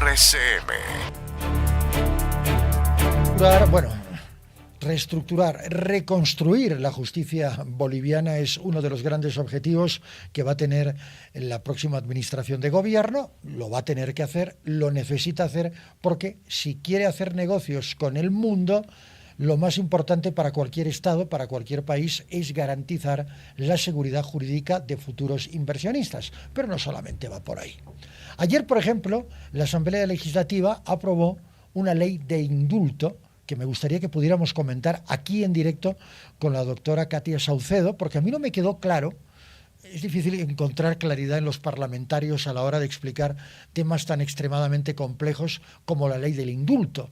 RCM. Bueno, reestructurar, reconstruir la justicia boliviana es uno de los grandes objetivos que va a tener la próxima administración de gobierno. Lo va a tener que hacer, lo necesita hacer, porque si quiere hacer negocios con el mundo, lo más importante para cualquier Estado, para cualquier país, es garantizar la seguridad jurídica de futuros inversionistas. Pero no solamente va por ahí. Ayer, por ejemplo, la Asamblea Legislativa aprobó una ley de indulto que me gustaría que pudiéramos comentar aquí en directo con la doctora Katia Saucedo, porque a mí no me quedó claro. Es difícil encontrar claridad en los parlamentarios a la hora de explicar temas tan extremadamente complejos como la ley del indulto.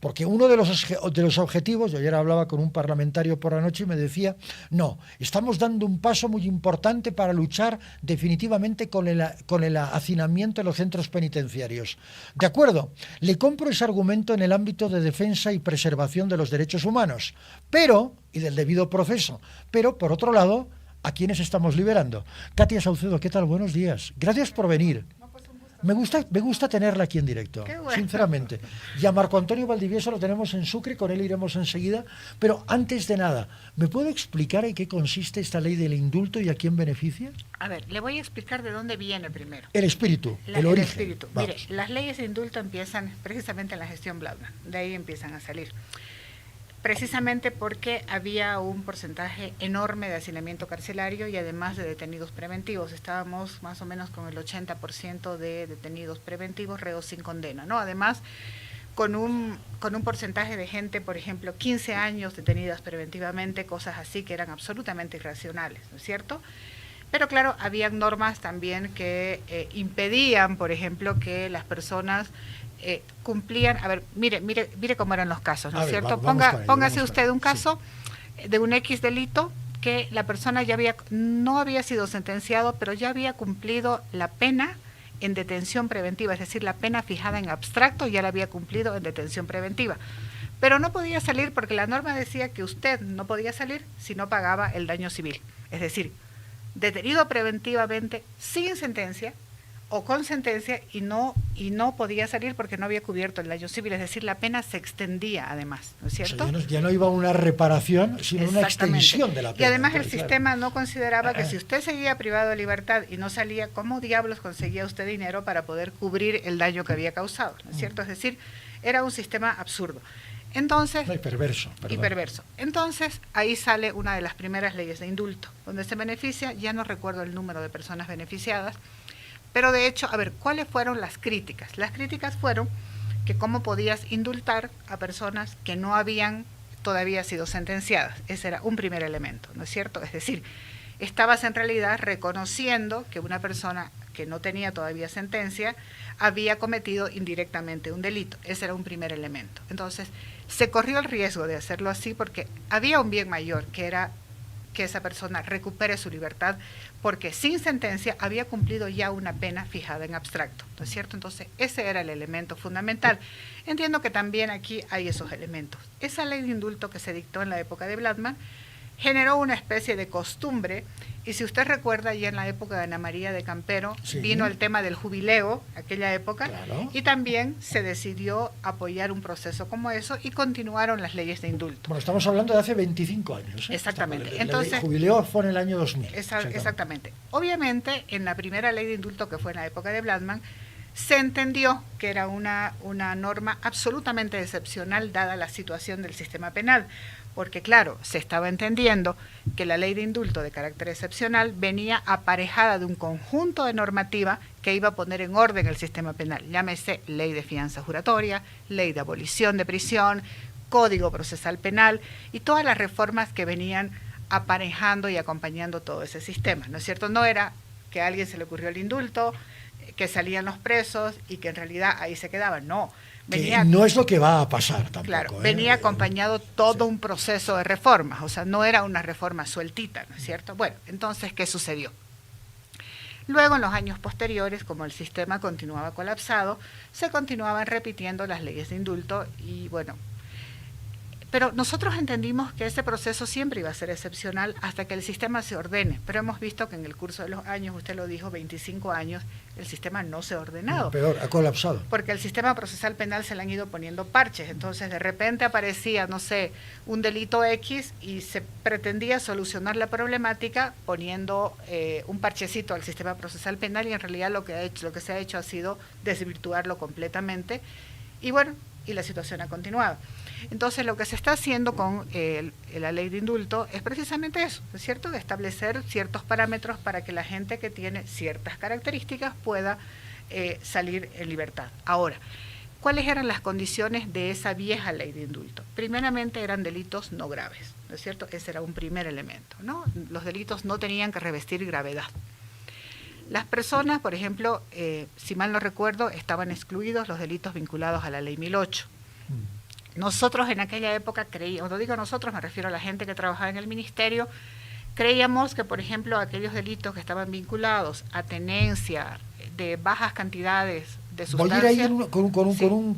Porque uno de los objetivos, yo ayer hablaba con un parlamentario por la noche y me decía, no, estamos dando un paso muy importante para luchar definitivamente con el hacinamiento en los centros penitenciarios. De acuerdo, le compro ese argumento en el ámbito de defensa y preservación de los derechos humanos, y del debido proceso, pero por otro lado, ¿a quiénes estamos liberando? Katia Saucedo, ¿qué tal? Buenos días. Gracias por venir. Me gusta tenerla aquí en directo, bueno, sinceramente. Y a Marco Antonio Valdivieso lo tenemos en Sucre, con él iremos enseguida. Pero antes de nada, ¿me puede explicar en qué consiste esta ley del indulto y a quién beneficia? A ver, le voy a explicar de dónde viene primero. El espíritu, el origen. El espíritu. Mire, las leyes de indulto empiezan precisamente en la gestión Blattman, de ahí empiezan a salir. Precisamente porque había un porcentaje enorme de hacinamiento carcelario y además de detenidos preventivos. Estábamos más o menos con el 80% de detenidos preventivos, reos sin condena, ¿no? Además, con un porcentaje de gente, por ejemplo, 15 años detenidas preventivamente, cosas así que eran absolutamente irracionales, ¿no es cierto? Pero claro, habían normas también que impedían, por ejemplo, que las personas cumplían. A ver, mire cómo eran los casos, ¿no es cierto? Póngase usted un caso de un X delito que la persona no había sido sentenciado, pero ya había cumplido la pena en detención preventiva, es decir, la pena fijada en abstracto ya la había cumplido en detención preventiva. Pero no podía salir porque la norma decía que usted no podía salir si no pagaba el daño civil. Es decir, detenido preventivamente sin sentencia o con sentencia y no podía salir porque no había cubierto el daño civil, es decir, la pena se extendía además, ¿no es cierto? O sea, ya no iba a una reparación, sino una extensión de la pena. Y además el sistema no consideraba que si usted seguía privado de libertad y no salía, ¿cómo diablos conseguía usted dinero para poder cubrir el daño que había causado? ¿No es cierto? Es decir, era un sistema absurdo. Entonces, perverso. Entonces, ahí sale una de las primeras leyes de indulto, donde se beneficia, ya no recuerdo el número de personas beneficiadas, pero de hecho, a ver, ¿cuáles fueron las críticas? Las críticas fueron que cómo podías indultar a personas que no habían todavía sido sentenciadas. Ese era un primer elemento, ¿no es cierto? Es decir, estabas en realidad reconociendo que una persona que no tenía todavía sentencia había cometido indirectamente un delito. Ese era un primer elemento. Entonces, se corrió el riesgo de hacerlo así porque había un bien mayor, que era que esa persona recupere su libertad, porque sin sentencia había cumplido ya una pena fijada en abstracto, ¿no es cierto? Entonces, ese era el elemento fundamental. Entiendo que también aquí hay esos elementos. Esa ley de indulto que se dictó en la época de Blattman generó una especie de costumbre, y si usted recuerda, ya en la época de Ana María de Campero, vino el tema del jubileo, aquella época, claro, y también se decidió apoyar un proceso como eso, y continuaron las leyes de indulto. Bueno, estamos hablando de hace 25 años. Exactamente. Entonces, el jubileo fue en el año 2000. Exactamente. Obviamente, en la primera ley de indulto, que fue en la época de Blattman, se entendió que era una norma absolutamente excepcional dada la situación del sistema penal, porque claro, se estaba entendiendo que la ley de indulto de carácter excepcional venía aparejada de un conjunto de normativa que iba a poner en orden el sistema penal, llámese ley de fianza juratoria, ley de abolición de prisión, código procesal penal y todas las reformas que venían aparejando y acompañando todo ese sistema, ¿no es cierto? No era que a alguien se le ocurrió el indulto, que salían los presos y que en realidad ahí se quedaban, no. Venía, no es lo que va a pasar tampoco. Claro, venía acompañado todo un proceso de reformas, o sea, no era una reforma sueltita, ¿no es cierto? Bueno, entonces, ¿qué sucedió? Luego, en los años posteriores, como el sistema continuaba colapsado, se continuaban repitiendo las leyes de indulto y, bueno, Pero nosotros entendimos que ese proceso siempre iba a ser excepcional hasta que el sistema se ordene, pero hemos visto que en el curso de los años, usted lo dijo, 25 años, el sistema no se ha ordenado. No, peor, ha colapsado. Porque el sistema procesal penal se le han ido poniendo parches, entonces de repente aparecía, no sé, un delito X y se pretendía solucionar la problemática poniendo un parchecito al sistema procesal penal y en realidad lo que se ha hecho ha sido desvirtuarlo completamente y bueno, y la situación ha continuado. Entonces lo que se está haciendo con la ley de indulto es precisamente eso, ¿es cierto? De establecer ciertos parámetros para que la gente que tiene ciertas características pueda salir en libertad. Ahora, ¿cuáles eran las condiciones de esa vieja ley de indulto? Primeramente eran delitos no graves, ¿no es cierto? Ese era un primer elemento, ¿no? Los delitos no tenían que revestir gravedad. Las personas, por ejemplo, si mal no recuerdo, estaban excluidos los delitos vinculados a la ley 1008. Nosotros en aquella época creíamos, cuando digo nosotros me refiero a la gente que trabajaba en el ministerio, creíamos que, por ejemplo, aquellos delitos que estaban vinculados a tenencia de bajas cantidades de sustancias... Voy a ir ahí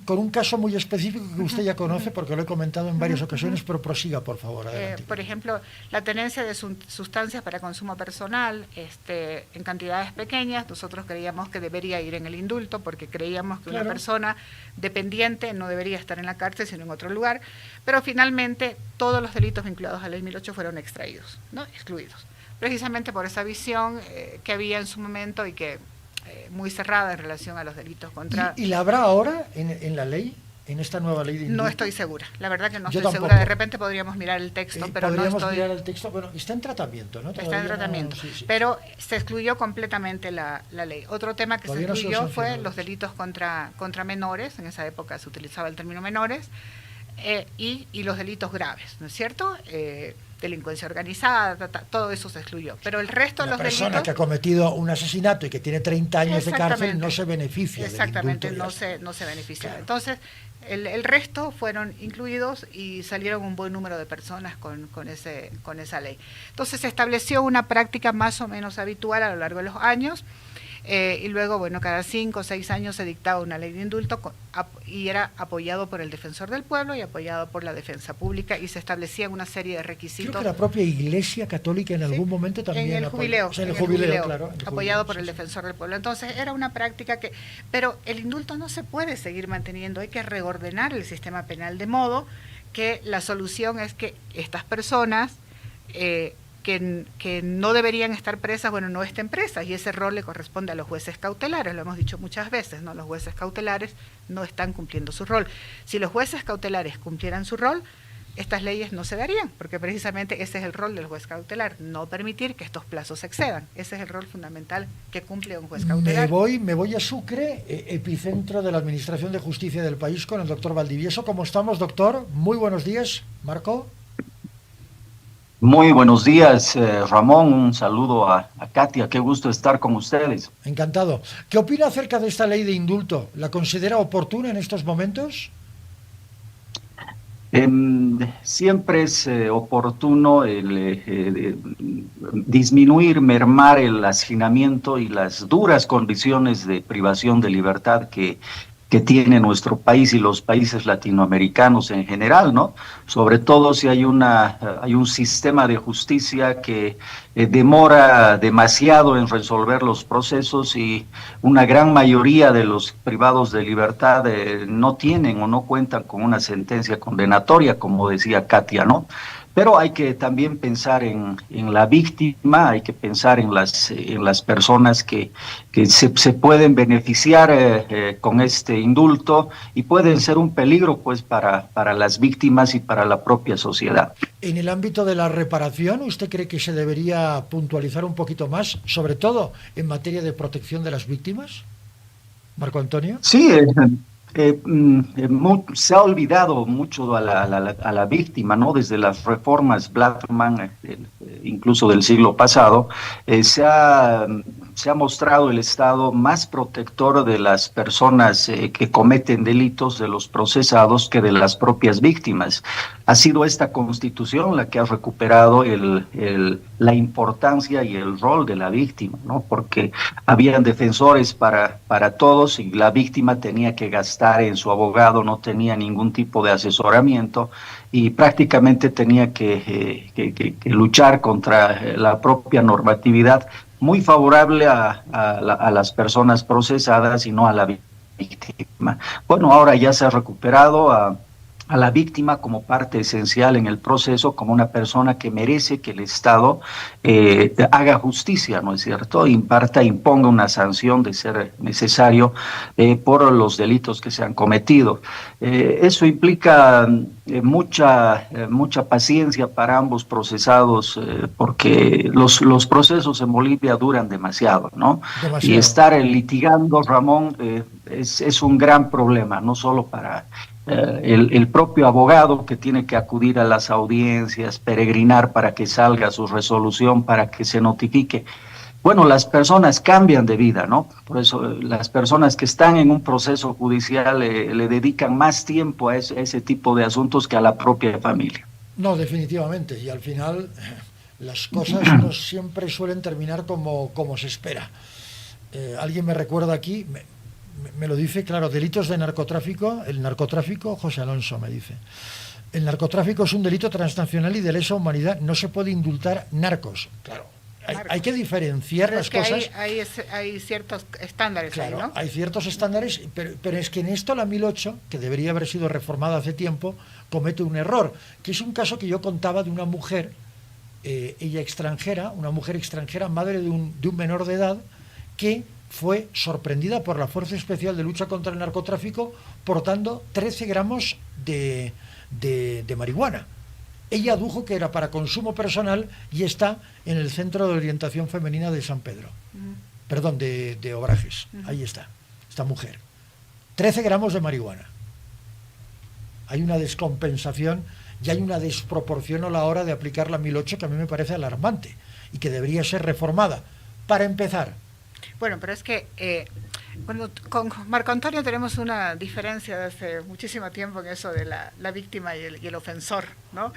con un caso muy específico que usted ya conoce porque lo he comentado en varias ocasiones, pero prosiga, por favor. Por ejemplo, la tenencia de sustancias para consumo personal en cantidades pequeñas, nosotros creíamos que debería ir en el indulto porque creíamos que una persona dependiente no debería estar en la cárcel sino en otro lugar, pero finalmente todos los delitos vinculados a la ley 1008 fueron extraídos, ¿no? Excluidos, precisamente por esa visión que había en su momento y que muy cerrada en relación a los delitos contra... ¿Y la habrá ahora en la ley, en esta nueva ley de indulto? No estoy segura, la verdad que no estoy segura. De repente podríamos mirar el texto, pero no estoy... mirar el texto, bueno, está en tratamiento, ¿no? Está en tratamiento, pero se excluyó completamente la ley. Otro tema que se excluyó fue los delitos contra menores, en esa época se utilizaba el término menores, y los delitos graves, ¿no es cierto?, delincuencia organizada, todo eso se excluyó. Pero el resto de los delitos... Una persona que ha cometido un asesinato y que tiene 30 años de cárcel no se beneficia. Exactamente, no se beneficia. Claro. Entonces, el resto fueron incluidos y salieron un buen número de personas con esa ley. Entonces se estableció una práctica más o menos habitual a lo largo de los años. Y luego, bueno, cada 5 o 6 años se dictaba una ley de indulto y era apoyado por el defensor del pueblo y apoyado por la defensa pública y se establecían una serie de requisitos. Creo que la propia Iglesia Católica en algún momento también... En el jubileo, claro, apoyado por el defensor del pueblo. Entonces era una práctica que... Pero el indulto no se puede seguir manteniendo, hay que reordenar el sistema penal de modo que la solución es que estas personas... que no deberían estar presas, bueno, no estén presas, y ese rol le corresponde a los jueces cautelares, lo hemos dicho muchas veces, ¿no? Los jueces cautelares no están cumpliendo su rol. Si los jueces cautelares cumplieran su rol, estas leyes no se darían, porque precisamente ese es el rol del juez cautelar, no permitir que estos plazos excedan. Ese es el rol fundamental que cumple un juez cautelar. Me voy a Sucre, epicentro de la Administración de Justicia del país, con el doctor Valdivieso. ¿Cómo estamos, doctor? Muy buenos días, Marco. Muy buenos días, Ramón. Un saludo a Katia. Qué gusto estar con ustedes. Encantado. ¿Qué opina acerca de esta ley de indulto? ¿La considera oportuna en estos momentos? Siempre es oportuno disminuir, mermar el hacinamiento y las duras condiciones de privación de libertad que tiene nuestro país y los países latinoamericanos en general, ¿no? Sobre todo si hay un sistema de justicia que demora demasiado en resolver los procesos y una gran mayoría de los privados de libertad no tienen o no cuentan con una sentencia condenatoria, como decía Katia, ¿no? Pero hay que también pensar en la víctima, hay que pensar en las personas que se pueden beneficiar con este indulto y pueden ser un peligro pues para las víctimas y para la propia sociedad. En el ámbito de la reparación, ¿usted cree que se debería puntualizar un poquito más, sobre todo en materia de protección de las víctimas? Marco Antonio. Sí, se ha olvidado mucho a la víctima, ¿no? Desde las reformas Blattman, incluso del siglo pasado, se ha se ha mostrado el Estado más protector de las personas que cometen delitos, de los procesados, que de las propias víctimas. Ha sido esta Constitución la que ha recuperado la importancia y el rol de la víctima, ¿no? Porque habían defensores para todos y la víctima tenía que gastar en su abogado, no tenía ningún tipo de asesoramiento y prácticamente tenía que luchar contra la propia normatividad muy favorable a las personas procesadas y no a la víctima. Bueno, ahora ya se ha recuperado a la víctima como parte esencial en el proceso, como una persona que merece que el Estado haga justicia, ¿no es cierto? Imponga una sanción de ser necesario por los delitos que se han cometido. Eso implica mucha paciencia para ambos procesados, porque los procesos en Bolivia duran demasiado, ¿no? Demasiado. Y estar litigando, Ramón, es un gran problema, no solo para el propio abogado que tiene que acudir a las audiencias, peregrinar para que salga su resolución, para que se notifique. Bueno, las personas cambian de vida, ¿no? Por eso las personas que están en un proceso judicial le dedican más tiempo a ese tipo de asuntos que a la propia familia. No, definitivamente. Y al final las cosas no siempre suelen terminar como se espera. Alguien me recuerda aquí, me lo dice, claro, delitos de narcotráfico, el narcotráfico, José Alonso me dice, el narcotráfico es un delito transnacional y de lesa humanidad, no se puede indultar narcos. Claro, hay que diferenciar pero las cosas. Hay ciertos estándares, claro, ahí, ¿no? Hay ciertos estándares, pero es que en esto la 1008, que debería haber sido reformada hace tiempo, comete un error, que es un caso que yo contaba de una mujer, ella extranjera, una mujer extranjera, madre de un menor de edad, que fue sorprendida por la Fuerza Especial de Lucha contra el Narcotráfico portando 13 gramos de marihuana. Ella adujo que era para consumo personal y está en el Centro de Orientación Femenina de San Pedro. Perdón, de Obrajes. Ahí está, esta mujer. 13 gramos de marihuana. Hay una descompensación y hay una desproporción a la hora de aplicar la 1008 que a mí me parece alarmante y que debería ser reformada. Para empezar, bueno, pero es que con Marco Antonio tenemos una diferencia de hace muchísimo tiempo en eso de la víctima y el ofensor, ¿no?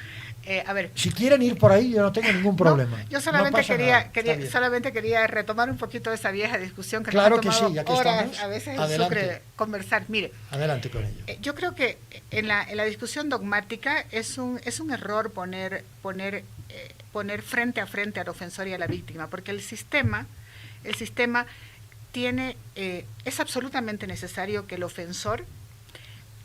A ver, si quieren ir por ahí, yo no tengo ningún problema. No, yo solamente no solamente quería retomar un poquito esa vieja discusión que claro nos ha tomado sí, ya que horas, estamos, a veces adelante. en Sucre conversar. Mire, adelante con ello. Yo creo que en la discusión dogmática es un error poner frente a frente al ofensor y a la víctima, porque el sistema tiene, es absolutamente necesario que el ofensor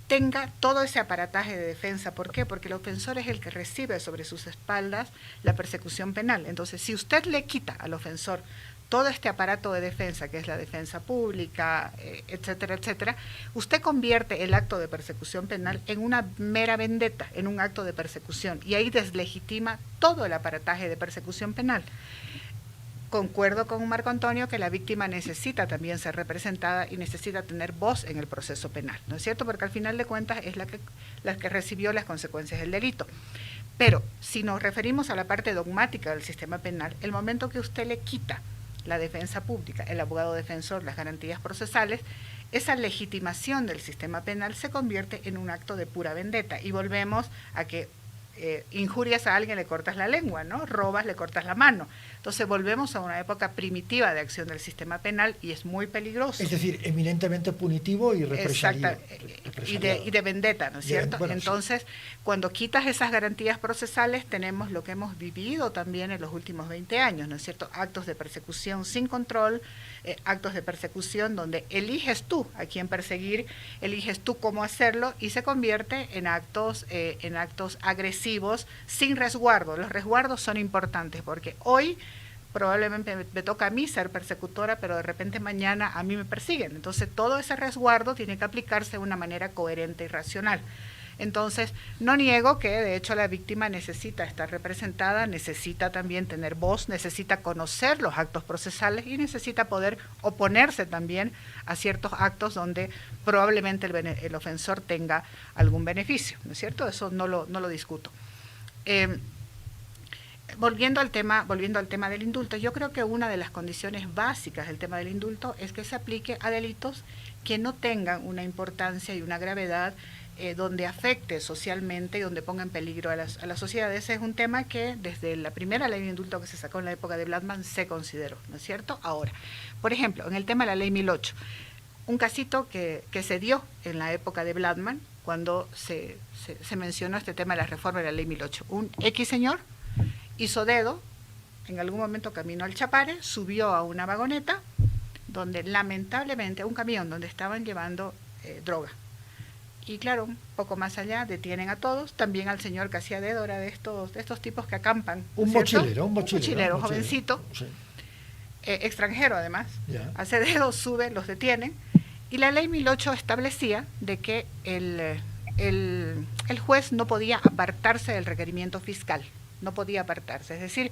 tenga todo ese aparataje de defensa. ¿Por qué? Porque el ofensor es el que recibe sobre sus espaldas la persecución penal. Entonces, si usted le quita al ofensor todo este aparato de defensa, que es la defensa pública, etcétera, etcétera, usted convierte el acto de persecución penal en una mera vendetta, en un acto de persecución, y ahí deslegitima todo el aparataje de persecución penal. Concuerdo con Marco Antonio que la víctima necesita también ser representada y necesita tener voz en el proceso penal, ¿no es cierto? Porque al final de cuentas es la que recibió las consecuencias del delito. Pero si nos referimos a la parte dogmática del sistema penal, el momento que usted le quita la defensa pública, el abogado defensor, las garantías procesales, esa legitimación del sistema penal se convierte en un acto de pura vendetta y volvemos a que injurias a alguien, le cortas la lengua, ¿no? Robas, le cortas la mano. Entonces volvemos a una época primitiva de acción del sistema penal y es muy peligroso. Es decir, eminentemente punitivo y represalivo. Y de vendetta, ¿no es cierto? Bueno, entonces, sí. Cuando quitas esas garantías procesales, tenemos lo que hemos vivido también en los últimos 20 años, ¿no es cierto? Actos de persecución sin control, actos de persecución donde eliges tú a quién perseguir, eliges tú cómo hacerlo y se convierte en actos agresivos sin resguardo. Los resguardos son importantes porque hoy probablemente me toca a mí ser persecutora, pero de repente mañana a mí me persiguen. Entonces todo ese resguardo tiene que aplicarse de una manera coherente y racional. Entonces, no niego que de hecho la víctima necesita estar representada, necesita también tener voz, necesita conocer los actos procesales y necesita poder oponerse también a ciertos actos donde probablemente el ofensor tenga algún beneficio, ¿no es cierto? Eso no lo discuto. volviendo al tema del indulto, yo creo que una de las condiciones básicas del tema del indulto es que se aplique a delitos que no tengan una importancia y una gravedad donde afecte socialmente y donde ponga en peligro a la sociedad. Ese es un tema que desde la primera ley de indulto que se sacó en la época de Bladman se consideró, ¿no es cierto? Ahora, por ejemplo, en el tema de la ley 1008, un casito que se dio en la época de Bladman, cuando se mencionó este tema de la reforma de la ley 1008. Un X señor hizo dedo, en algún momento caminó al Chapare, subió a una vagoneta, donde lamentablemente, un camión donde estaban llevando droga. Y claro, un poco más allá, detienen a todos, también al señor que hacía dedo, era de estos tipos que acampan. Un mochilero, jovencito, sí. Extranjero además, Yeah. Hace dedo, sube, los detienen. Y la ley 1008 establecía de que el juez no podía apartarse del requerimiento fiscal, no podía apartarse, es decir,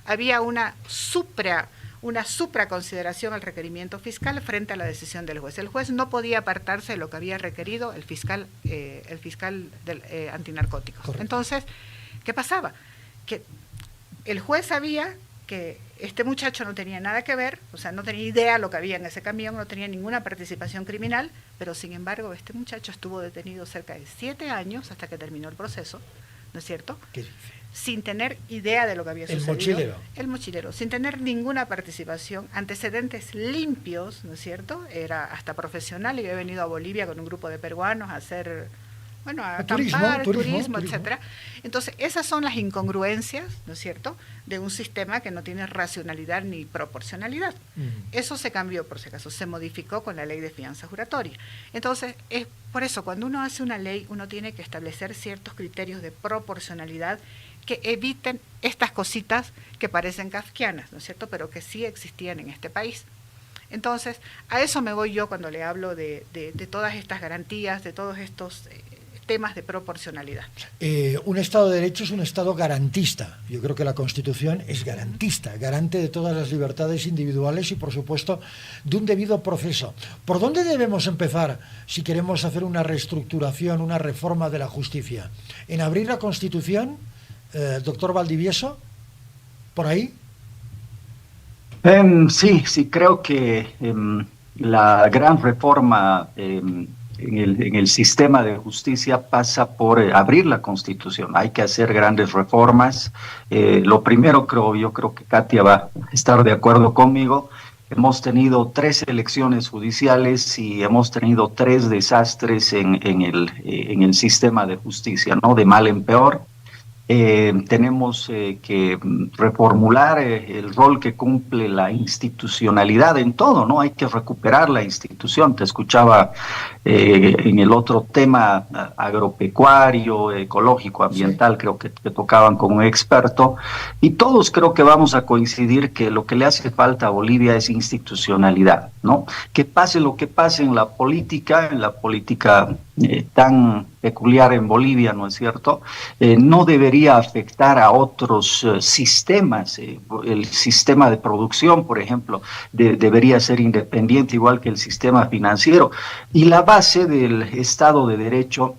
había una supraconsideración al requerimiento fiscal frente a la decisión del juez. El juez no podía apartarse de lo que había requerido el fiscal antinarcótico. Correcto. Entonces, ¿qué pasaba? Que el juez sabía que este muchacho no tenía nada que ver, o sea, no tenía idea lo que había en ese camión, no tenía ninguna participación criminal, pero sin embargo este muchacho estuvo detenido cerca de 7 años hasta que terminó el proceso, ¿no es cierto? ¿Qué dice? Sin tener idea de lo que había sucedido. El mochilero, sin tener ninguna participación, antecedentes limpios, ¿no es cierto? Era hasta profesional y había venido a Bolivia con un grupo de peruanos a hacer, a acampar, turismo, etcétera. Entonces, esas son las incongruencias, ¿no es cierto?, de un sistema que no tiene racionalidad ni proporcionalidad. Eso se cambió, por si acaso, se modificó con la ley de fianza juratoria. Entonces, es por eso, cuando uno hace una ley, uno tiene que establecer ciertos criterios de proporcionalidad que eviten estas cositas que parecen kafkianas, ¿no es cierto?, pero que sí existían en este país. Entonces, a eso me voy yo cuando le hablo de todas estas garantías, de todos estos temas de proporcionalidad. Un Estado de Derecho es un Estado garantista. Yo creo que la Constitución es garantista, garante de todas las libertades individuales y, por supuesto, de un debido proceso. ¿Por dónde debemos empezar si queremos hacer una reestructuración, una reforma de la justicia? ¿En abrir la Constitución, doctor Valdivieso? ¿Por ahí? Sí, creo que la gran reforma en el sistema de justicia pasa por abrir la Constitución. Hay que hacer grandes reformas. Lo primero, yo creo que Katia va a estar de acuerdo conmigo. Hemos tenido 3 elecciones judiciales y hemos tenido 3 desastres en el sistema de justicia, ¿no? De mal en peor. Tenemos que reformular el rol que cumple la institucionalidad en todo, ¿no? Hay que recuperar la institución. Te escuchaba en el otro tema agropecuario, ecológico, ambiental, sí. Creo que tocaban con un experto, y todos creo que vamos a coincidir que lo que le hace falta a Bolivia es institucionalidad, ¿no? Que pase lo que pase en la política tan peculiar en Bolivia, ¿no es cierto? No debería afectar a otros sistemas. El sistema de producción, por ejemplo, debería ser independiente, igual que el sistema financiero. Y la base del Estado de Derecho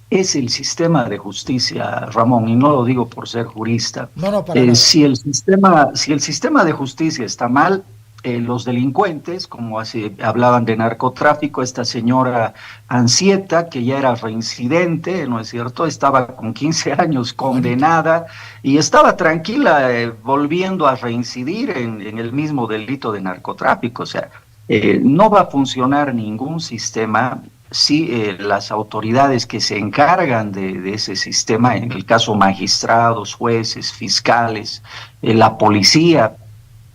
es el sistema de justicia, Ramón, y no lo digo por ser jurista. No, para nada. Si el sistema de justicia está mal, los delincuentes, como hablaban de narcotráfico, esta señora Ansieta, que ya era reincidente, ¿no es cierto?, estaba con 15 años condenada y estaba tranquila volviendo a reincidir en el mismo delito de narcotráfico. O sea, no va a funcionar ningún sistema si las autoridades que se encargan de ese sistema, en el caso magistrados, jueces, fiscales, la policía,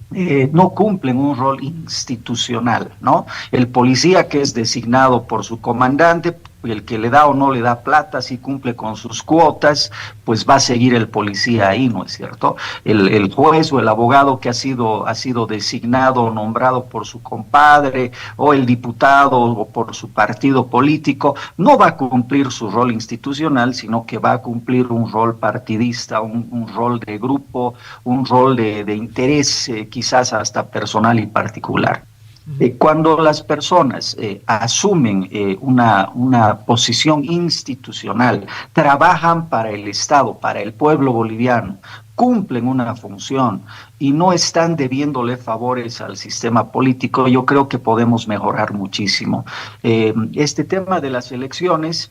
no cumplen un rol institucional, ¿no? El policía que es designado por su comandante, el que le da o no le da plata, si cumple con sus cuotas, pues va a seguir el policía ahí, ¿no es cierto? El juez o el abogado que ha sido designado o nombrado por su compadre, o el diputado o por su partido político, no va a cumplir su rol institucional, sino que va a cumplir un rol partidista, un rol de grupo, un rol de interés, quizás hasta personal y particular. Cuando las personas asumen una posición institucional, trabajan para el Estado, para el pueblo boliviano, cumplen una función y no están debiéndole favores al sistema político, yo creo que podemos mejorar muchísimo. Este tema de las elecciones,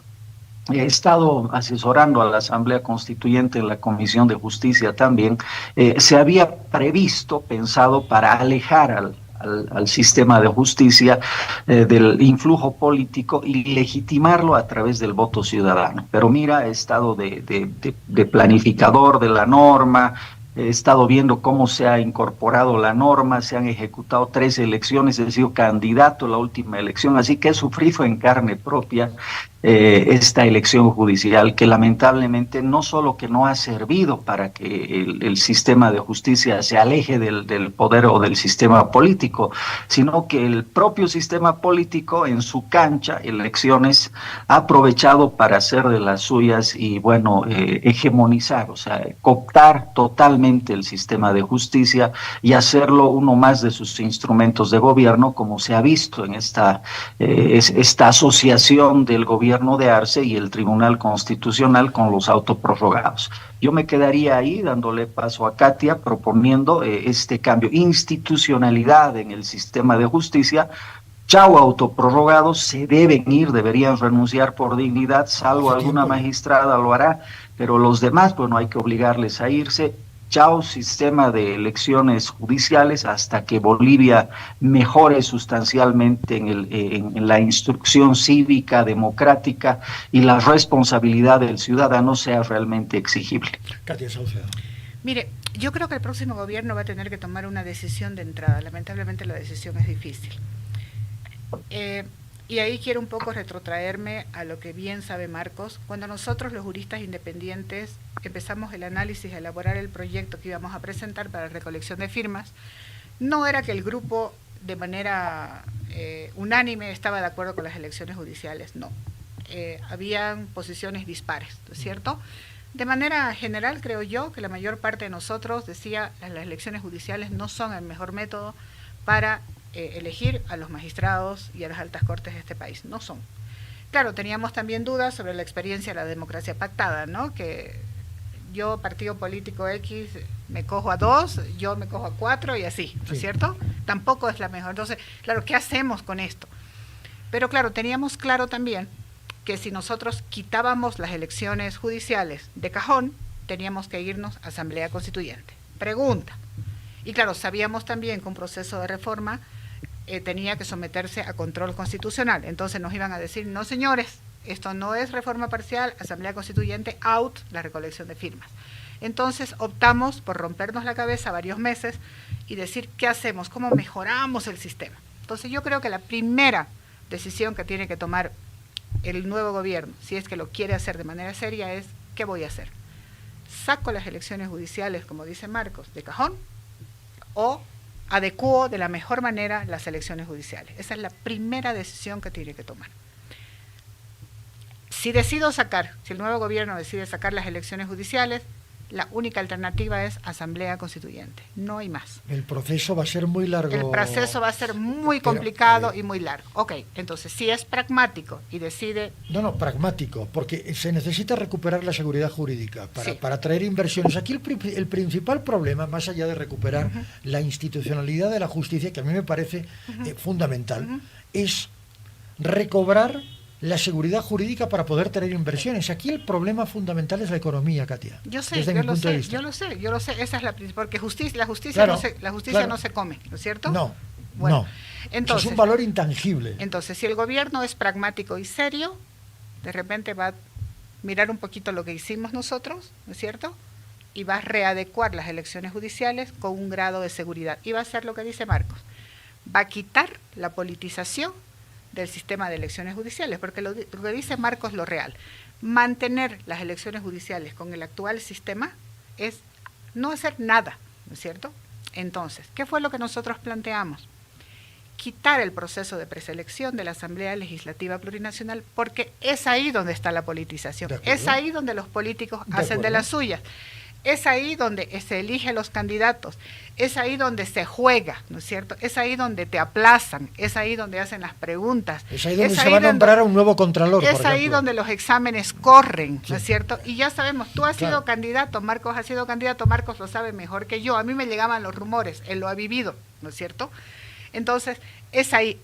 he estado asesorando a la Asamblea Constituyente en la Comisión de Justicia también. Se había previsto, pensado para alejar al sistema de justicia del influjo político y legitimarlo a través del voto ciudadano. Pero mira, he estado de planificador de la norma, he estado viendo cómo se ha incorporado la norma, se han ejecutado 3 elecciones, he sido candidato a la última elección, así que he sufrido en carne propia esta elección judicial, que lamentablemente no solo que no ha servido para que el sistema de justicia se aleje del poder o del sistema político, sino que el propio sistema político en su cancha, elecciones, ha aprovechado para hacer de las suyas y, bueno, hegemonizar, o sea, cooptar totalmente el sistema de justicia y hacerlo uno más de sus instrumentos de gobierno, como se ha visto en esta asociación del gobierno de Arce y el Tribunal Constitucional con los autoprorrogados. Yo me quedaría ahí dándole paso a Katia proponiendo este cambio, institucionalidad en el sistema de justicia. Chao autoprorrogados, se deben ir, deberían renunciar por dignidad, salvo alguna magistrada lo hará, pero los demás, bueno, hay que obligarles a irse. Chao sistema de elecciones judiciales hasta que Bolivia mejore sustancialmente en la instrucción cívica, democrática y la responsabilidad del ciudadano sea realmente exigible. Katia Saucedo. Mire, yo creo que el próximo gobierno va a tener que tomar una decisión de entrada. Lamentablemente la decisión es difícil. Y ahí quiero un poco retrotraerme a lo que bien sabe Marcos. Cuando nosotros los juristas independientes empezamos el análisis, a elaborar el proyecto que íbamos a presentar para la recolección de firmas, no era que el grupo de manera unánime estaba de acuerdo con las elecciones judiciales, no. Habían posiciones dispares, ¿no es cierto? De manera general, creo yo que la mayor parte de nosotros decía que las elecciones judiciales no son el mejor método para elegir a los magistrados y a las altas cortes de este país, no son. Claro, teníamos también dudas sobre la experiencia de la democracia pactada, ¿no? Que yo, partido político X, me cojo a 2, yo me cojo a 4 y así, ¿no es cierto? Tampoco es la mejor. Entonces, claro, ¿qué hacemos con esto? Pero claro, teníamos claro también que si nosotros quitábamos las elecciones judiciales de cajón, teníamos que irnos a Asamblea Constituyente. Pregunta. Y claro, sabíamos también que un proceso de reforma tenía que someterse a control constitucional. Entonces nos iban a decir, no señores, esto no es reforma parcial, Asamblea Constituyente, out, la recolección de firmas. Entonces optamos por rompernos la cabeza varios meses y decir, ¿qué hacemos? ¿Cómo mejoramos el sistema? Entonces yo creo que la primera decisión que tiene que tomar el nuevo gobierno, si es que lo quiere hacer de manera seria, es, ¿qué voy a hacer? ¿Saco las elecciones judiciales, como dice Marcos, de cajón? ¿O adecuo de la mejor manera las elecciones judiciales? Esa es la primera decisión que tiene que tomar. Si el nuevo gobierno decide sacar las elecciones judiciales, la única alternativa es Asamblea Constituyente, no hay más. El proceso va a ser muy largo. El proceso va a ser muy complicado y muy largo. Ok, entonces si es pragmático y decide... No, pragmático, porque se necesita recuperar la seguridad jurídica para atraer inversiones. Aquí el principal problema, más allá de recuperar la institucionalidad de la justicia, que a mí me parece fundamental, es recobrar la seguridad jurídica para poder tener inversiones. Aquí el problema fundamental es la economía, Katia. Yo sé, yo lo sé, esa es la principal, porque la justicia no se come, ¿no es cierto? No, bueno, no. Entonces, es un valor intangible. Entonces, si el gobierno es pragmático y serio, de repente va a mirar un poquito lo que hicimos nosotros, ¿no es cierto? Y va a readecuar las elecciones judiciales con un grado de seguridad. Y va a hacer lo que dice Marcos. Va a quitar la politización del sistema de elecciones judiciales, porque lo que dice Marcos es lo real. Mantener las elecciones judiciales con el actual sistema es no hacer nada, ¿no es cierto? Entonces, ¿qué fue lo que nosotros planteamos? Quitar el proceso de preselección de la Asamblea Legislativa Plurinacional, porque es ahí donde está la politización, es ahí donde los políticos hacen de las suyas. es ahí donde se eligen los candidatos, es ahí donde se juega, ¿no es cierto? Es ahí donde te aplazan, es ahí donde hacen las preguntas. Es ahí donde se va a nombrar a un nuevo contralor, es por ahí ejemplo. donde los exámenes corren, Sí. ¿no es cierto? Y ya sabemos, tú has sido candidato, Marcos ha sido candidato, Marcos lo sabe mejor que yo. A mí me llegaban los rumores, él lo ha vivido, ¿no es cierto? Entonces, es ahí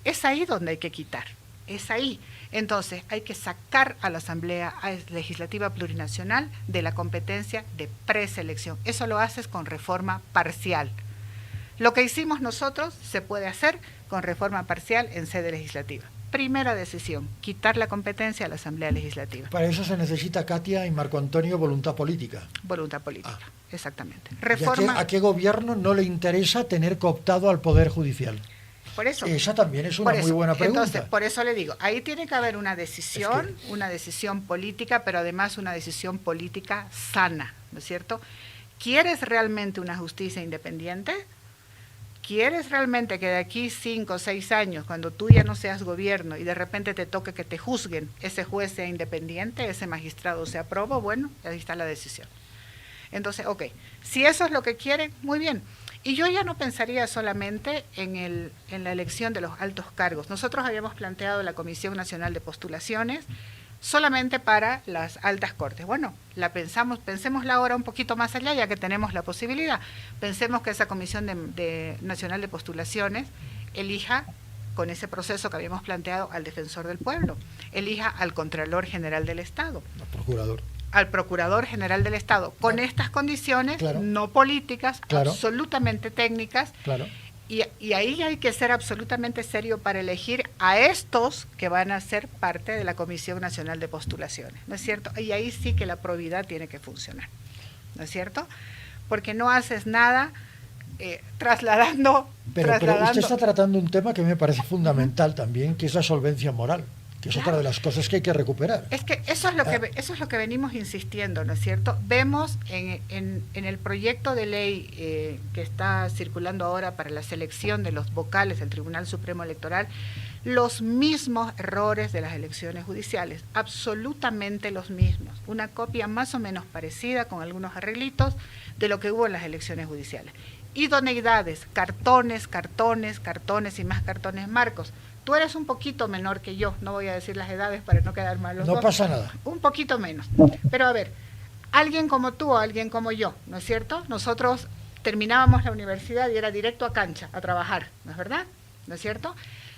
donde hay que quitar, es ahí. Entonces, hay que sacar a la Asamblea Legislativa Plurinacional de la competencia de preselección. Eso lo haces con reforma parcial. Lo que hicimos nosotros se puede hacer con reforma parcial en sede legislativa. Primera decisión, quitar la competencia a la Asamblea Legislativa. Para eso se necesita, Katia y Marco Antonio, voluntad política. Voluntad política, exactamente. Reforma. ¿A qué gobierno no le interesa tener cooptado al Poder Judicial? Por eso, esa también es una muy buena pregunta. Entonces, por eso le digo, ahí tiene que haber una decisión, una decisión política, pero además una decisión política sana, ¿no es cierto? ¿Quieres realmente una justicia independiente? ¿Quieres realmente que de aquí 5 o 6 años, cuando tú ya no seas gobierno y de repente te toque que te juzguen, ese juez sea independiente, ese magistrado sea probo? Bueno, ahí está la decisión. Entonces, ok, si eso es lo que quieren, muy bien. Y yo ya no pensaría solamente en la elección de los altos cargos. Nosotros habíamos planteado la Comisión Nacional de Postulaciones solamente para las altas cortes. Bueno, pensémosla ahora un poquito más allá, ya que tenemos la posibilidad. Pensemos que esa Comisión Nacional de Postulaciones elija, con ese proceso que habíamos planteado, al Defensor del Pueblo, elija al Contralor General del Estado. Al Procurador General del Estado, con estas condiciones, no políticas, absolutamente técnicas, y ahí hay que ser absolutamente serio para elegir a estos que van a ser parte de la Comisión Nacional de Postulaciones, ¿no es cierto? Y ahí sí que la probidad tiene que funcionar, ¿no es cierto? Porque no haces nada trasladando... Pero usted está tratando un tema que me parece fundamental también, que es la solvencia moral, que es otra de las cosas que hay que recuperar. Es que eso es lo que venimos insistiendo, ¿no es cierto? Vemos en el proyecto de ley que está circulando ahora para la selección de los vocales del Tribunal Supremo Electoral, los mismos errores de las elecciones judiciales, absolutamente los mismos, una copia más o menos parecida con algunos arreglitos de lo que hubo en las elecciones judiciales. Idoneidades, cartones y más cartones. Marcos, tú eres un poquito menor que yo, no voy a decir las edades para no quedar mal los dos. No pasa nada. Un poquito menos. Pero a ver, alguien como tú o alguien como yo, ¿no es cierto? Nosotros terminábamos la universidad y era directo a cancha, a trabajar, ¿no es verdad? ¿No es cierto?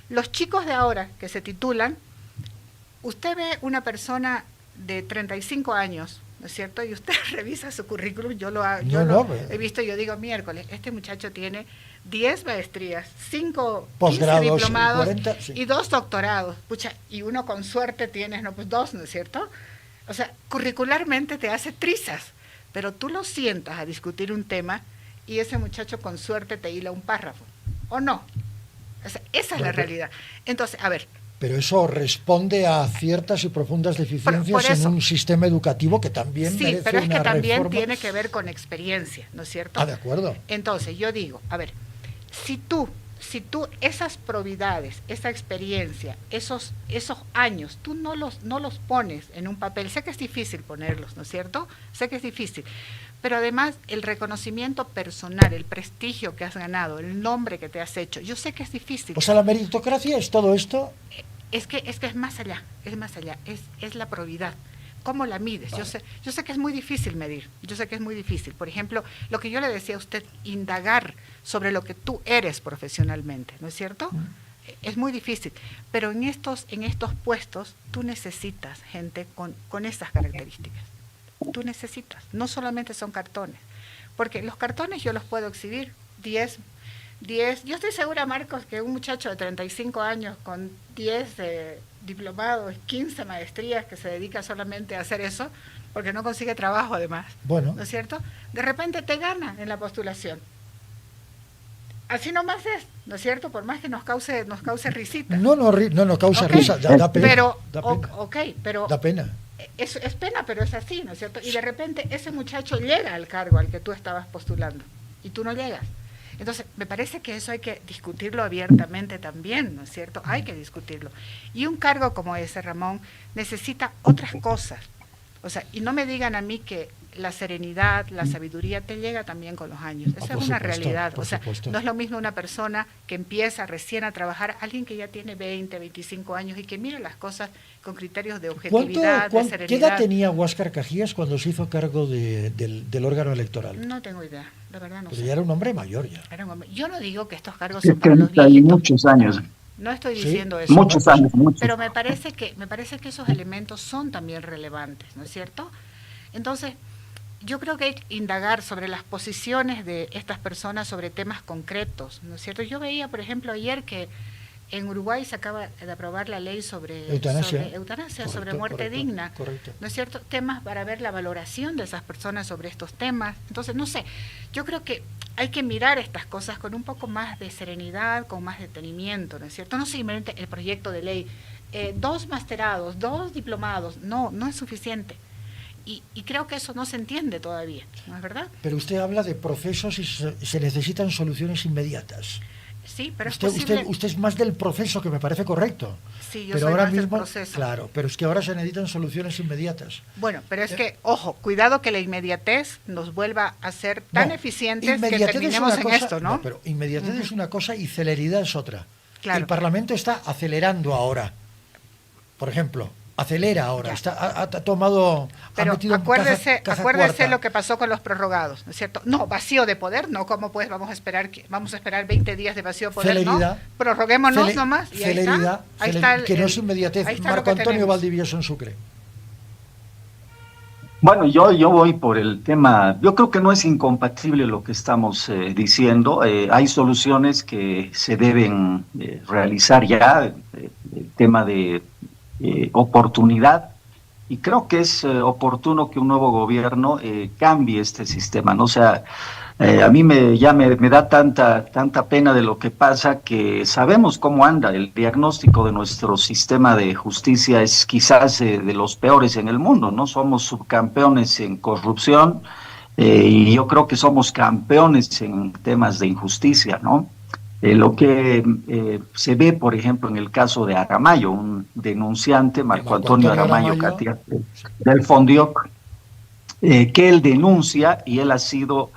Los chicos de ahora que se titulan, usted ve una persona de 35 años, ¿no es cierto? Y usted revisa su currículum, yo lo he visto y yo digo, miércoles, este muchacho tiene 10 maestrías, 5 diplomados 40, sí. Y 2 doctorados. Pucha, y uno con suerte tienes, no, pues 2, ¿no es cierto? O sea, curricularmente te hace trizas, pero tú lo sientas a discutir un tema y ese muchacho con suerte te hila un párrafo, ¿o no? O sea, esa es la realidad. Entonces, a ver... Pero eso responde a ciertas y profundas deficiencias en un sistema educativo que también merece una reforma. Sí, pero es que también tiene que ver con experiencia, ¿no es cierto? Ah, de acuerdo. Entonces, yo digo, a ver, si tú esas probidades, esa experiencia, esos años, tú no los pones en un papel, sé que es difícil ponerlos, ¿no es cierto? Sé que es difícil, pero además el reconocimiento personal, el prestigio que has ganado, el nombre que te has hecho, yo sé que es difícil. O sea, la meritocracia es todo esto. Es que es más allá, es la probidad. ¿Cómo la mides? Vale. Yo sé que es muy difícil medir, Por ejemplo, lo que yo le decía a usted, indagar sobre lo que tú eres profesionalmente, ¿no es cierto? Es muy difícil, pero en estos puestos tú necesitas gente con esas características. Tú necesitas, no solamente son cartones, porque los cartones yo los puedo exhibir, 10, yo estoy segura, Marcos, que un muchacho de 35 años con 10 diplomados, 15 maestrías, que se dedica solamente a hacer eso, porque no consigue trabajo además, ¿no es cierto? De repente te gana en la postulación. Así nomás es, ¿no es cierto? Por más que nos cause risita. No causa risa, da pena. Pero, da pena. Pero da pena. Es pena, pero es así, ¿no es cierto? Y de repente ese muchacho llega al cargo al que tú estabas postulando y tú no llegas. Entonces, me parece que eso hay que discutirlo abiertamente también, ¿no es cierto? Hay que discutirlo. Y un cargo como ese, Ramón, necesita otras cosas. O sea, y no me digan a mí que la serenidad, la sabiduría te llega también con los años. Esa es una realidad. O sea, no es lo mismo una persona que empieza recién a trabajar, alguien que ya tiene 20, 25 años y que mira las cosas con criterios de objetividad, de serenidad. ¿Qué edad tenía Huáscar Cajías cuando se hizo cargo del órgano electoral? No tengo idea, la verdad no sé. Pero ya era un hombre mayor ya. Era un hombre. Yo no digo que estos cargos son para los viejitos. Hay muchos años. No estoy ¿Sí? diciendo eso. Muchos años, muchos. Pero me parece que esos elementos son también relevantes, ¿no es cierto? Entonces, yo creo que hay que indagar sobre las posiciones de estas personas sobre temas concretos, ¿no es cierto? Yo veía, por ejemplo, ayer que en Uruguay se acaba de aprobar la ley sobre eutanasia, correcto, sobre muerte digna, correcto. ¿no es cierto? Temas para ver la valoración de esas personas sobre estos temas. Entonces, no sé, yo creo que hay que mirar estas cosas con un poco más de serenidad, con más detenimiento, ¿no es cierto? No simplemente el proyecto de ley, 2 masterados, 2 diplomados, no es suficiente. Y creo que eso no se entiende todavía, ¿no es verdad? Pero usted habla de procesos y se necesitan soluciones inmediatas. Sí, pero usted es más del proceso, que me parece correcto. Sí, yo pero soy ahora más mismo, del proceso. Claro, pero es que ahora se necesitan soluciones inmediatas. Bueno, pero es que, ojo, cuidado que la inmediatez nos vuelva a ser tan eficientes que terminemos en esto, ¿no? No, pero inmediatez es una cosa y celeridad es otra. Claro. El Parlamento está acelerando ahora. Por ejemplo, acelera ahora, ha tomado... Pero ha metido acuérdese cuarta. lo que pasó con los prorrogados, ¿no es cierto? No, vacío de poder, no, ¿cómo pues vamos a esperar 20 días de vacío de poder? Celeridad, no, prorroguémonos nomás y celeridad, ahí está que no es inmediatez. Marco Antonio Valdivieso en Sucre. Bueno, yo voy por el tema, yo creo que no es incompatible lo que estamos diciendo, hay soluciones que se deben realizar ya, el tema de oportunidad, y creo que es oportuno que un nuevo gobierno cambie este sistema, ¿no? O sea, a mí me da tanta pena de lo que pasa, que sabemos cómo anda. El diagnóstico de nuestro sistema de justicia es quizás de los peores en el mundo, ¿no? Somos subcampeones en corrupción, y yo creo que somos campeones en temas de injusticia, ¿no? Lo que se ve, por ejemplo, en el caso de Aramayo, un denunciante, Marco Antonio Aramayo Catia, del Fondioc, que él denuncia y él ha sido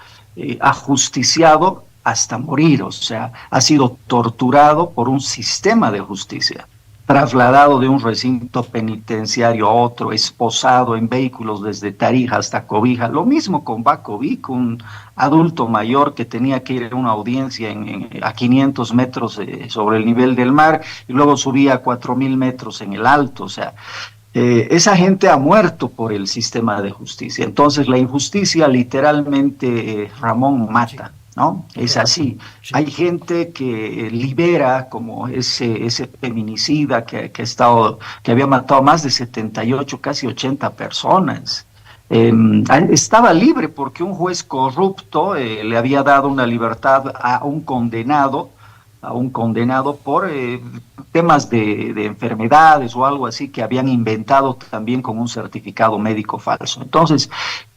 ajusticiado hasta morir, o sea, ha sido torturado por un sistema de justicia, trasladado de un recinto penitenciario a otro, esposado en vehículos desde Tarija hasta Cobija. Lo mismo con Bakovic, un adulto mayor que tenía que ir a una audiencia a 500 metros sobre el nivel del mar, y luego subía a 4.000 metros en el alto. O sea, esa gente ha muerto por el sistema de justicia. Entonces la injusticia literalmente, Ramón, mata, ¿no? Es así. Hay gente que libera, como ese feminicida que había matado más de 78, casi 80 personas. Estaba libre porque un juez corrupto le había dado una libertad a un condenado por temas de enfermedades o algo así, que habían inventado también con un certificado médico falso. Entonces,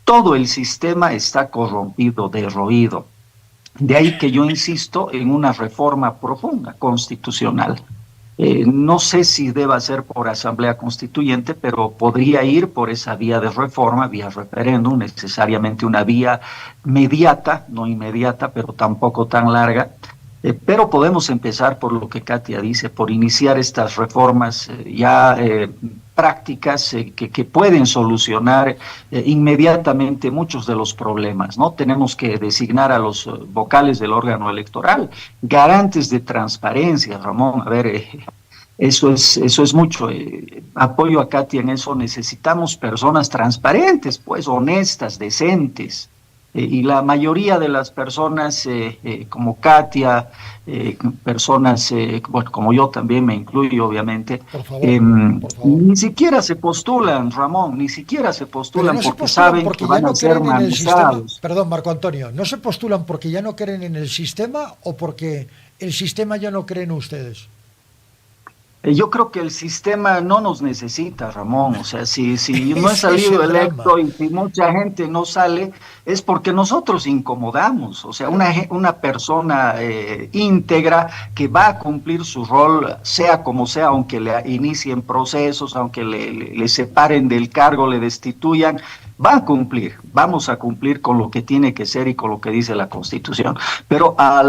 todo el sistema está corrompido, derroído. De ahí que yo insisto en una reforma profunda, constitucional. No sé si deba ser por asamblea constituyente, pero podría ir por esa vía de reforma, vía referéndum, necesariamente una vía mediata, no inmediata, pero tampoco tan larga. Pero podemos empezar por lo que Katia dice, por iniciar estas reformas prácticas que pueden solucionar inmediatamente muchos de los problemas, ¿no? Tenemos que designar a los vocales del órgano electoral, garantes de transparencia, Ramón. A ver, eso es mucho. Apoyo a Katia en eso. Necesitamos personas transparentes, pues, honestas, decentes. Y la mayoría de las personas, como Katia, personas, bueno, como yo también me incluyo, obviamente, por favor. Ni siquiera se postulan, Ramón, ni siquiera se postulan porque saben que van a ser manejados. Perdón, Marco Antonio, ¿no se postulan porque ya no creen en el sistema o porque el sistema ya no cree en ustedes? Yo creo que el sistema no nos necesita, Ramón. O sea, si no he salido electo y si mucha gente no sale, es porque nosotros incomodamos. O sea, una persona íntegra que va a cumplir su rol, sea como sea, aunque le inicien procesos, aunque le separen del cargo, le destituyan, va a cumplir, vamos a cumplir con lo que tiene que ser y con lo que dice la Constitución. Pero a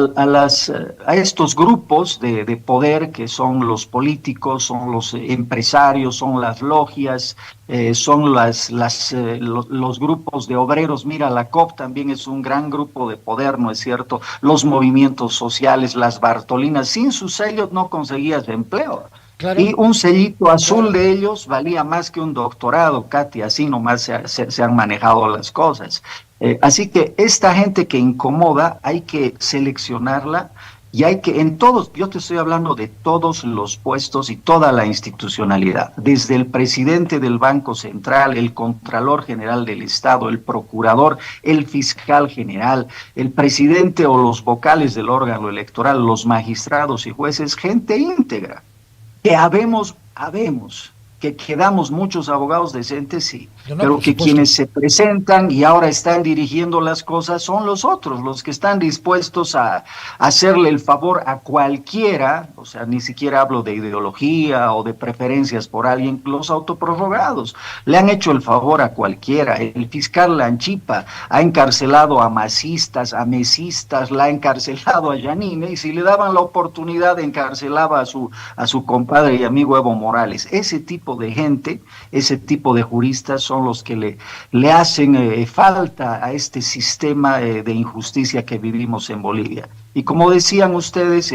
estos grupos de poder que son los políticos, son los empresarios, son las logias, son los grupos de obreros. Mira, la COP también es un gran grupo de poder, ¿no es cierto? Los movimientos sociales, las Bartolinas, sin sus sellos no conseguías empleo. Claro, Y un sellito azul claro. de ellos valía más que un doctorado, Katy, así nomás se han manejado las cosas. Así que esta gente que incomoda hay que seleccionarla y hay que, en todos, yo te estoy hablando de todos los puestos y toda la institucionalidad, desde el presidente del Banco Central, el Contralor General del Estado, el Procurador, el Fiscal General, el presidente o los vocales del órgano electoral, los magistrados y jueces, gente íntegra que habemos, que quedamos muchos abogados decentes, sí, No, no, pero por que supuesto. quienes se presentan y ahora están dirigiendo las cosas son los otros, los que están dispuestos a hacerle el favor a cualquiera, o sea, ni siquiera hablo de ideología o de preferencias por alguien, los autoprorrogados. Le han hecho el favor a cualquiera. El fiscal Lanchipa ha encarcelado a masistas, a mesistas, la ha encarcelado a Yanine, y si le daban la oportunidad encarcelaba a su compadre y amigo Evo Morales. Ese tipo de gente, ese tipo de juristas son los que le hacen falta a este sistema de injusticia que vivimos en Bolivia. Y como decían ustedes,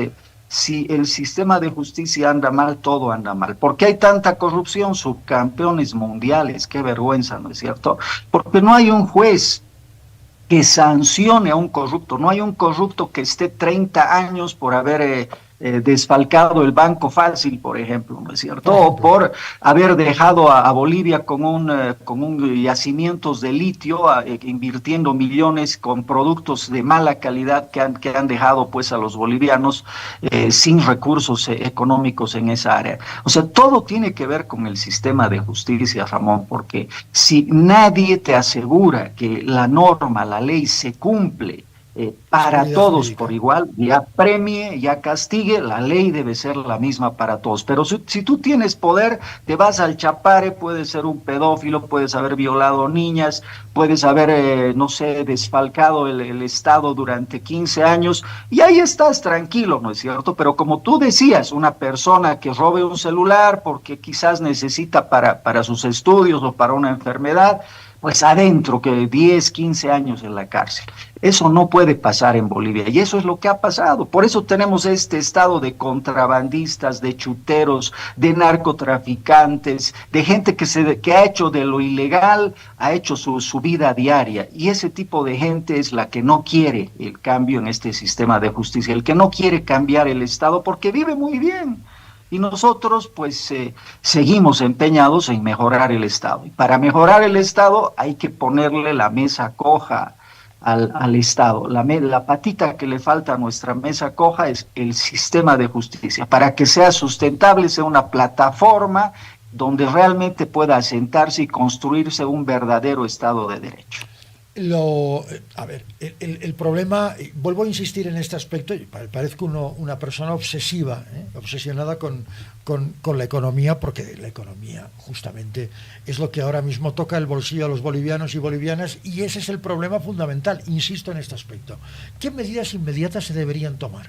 si el sistema de justicia anda mal, todo anda mal. ¿Por qué hay tanta corrupción? Subcampeones mundiales, qué vergüenza, ¿no es cierto? Porque no hay un juez que sancione a un corrupto. No hay un corrupto que esté 30 años por haber desfalcado el Banco Fácil, por ejemplo, ¿no es cierto? Por O ejemplo. por haber dejado a Bolivia con un yacimientos de litio, invirtiendo millones con productos de mala calidad que han dejado pues a los bolivianos sin recursos económicos en esa área. O sea, todo tiene que ver con el sistema de justicia, Ramón, porque si nadie te asegura que la norma, la ley se cumple para Seguridad todos por jurídica. igual, ya premie, ya castigue, la ley debe ser la misma para todos. Pero si tú tienes poder, te vas al chapare, puedes ser un pedófilo, puedes haber violado niñas, puedes haber, no sé, desfalcado el Estado durante 15 años, y ahí estás tranquilo, ¿no es cierto? Pero como tú decías, una persona que robe un celular porque quizás necesita para sus estudios o para una enfermedad, pues adentro, que 10, 15 años en la cárcel. Eso no puede pasar en Bolivia y eso es lo que ha pasado. Por eso tenemos este estado de contrabandistas, de chuteros, de narcotraficantes, de gente que ha hecho de lo ilegal, ha hecho su vida diaria. Y ese tipo de gente es la que no quiere el cambio en este sistema de justicia, el que no quiere cambiar el Estado porque vive muy bien. Y nosotros pues seguimos empeñados en mejorar el Estado. Y para mejorar el Estado hay que ponerle la mesa coja al Estado. La patita que le falta a nuestra mesa coja es el sistema de justicia, para que sea sustentable, sea una plataforma donde realmente pueda asentarse y construirse un verdadero Estado de Derecho. A ver, el problema, vuelvo a insistir en este aspecto, parezco una persona obsesiva, obsesionada con la economía, porque la economía justamente es lo que ahora mismo toca el bolsillo a los bolivianos y bolivianas, y ese es el problema fundamental, insisto en este aspecto. ¿Qué medidas inmediatas se deberían tomar?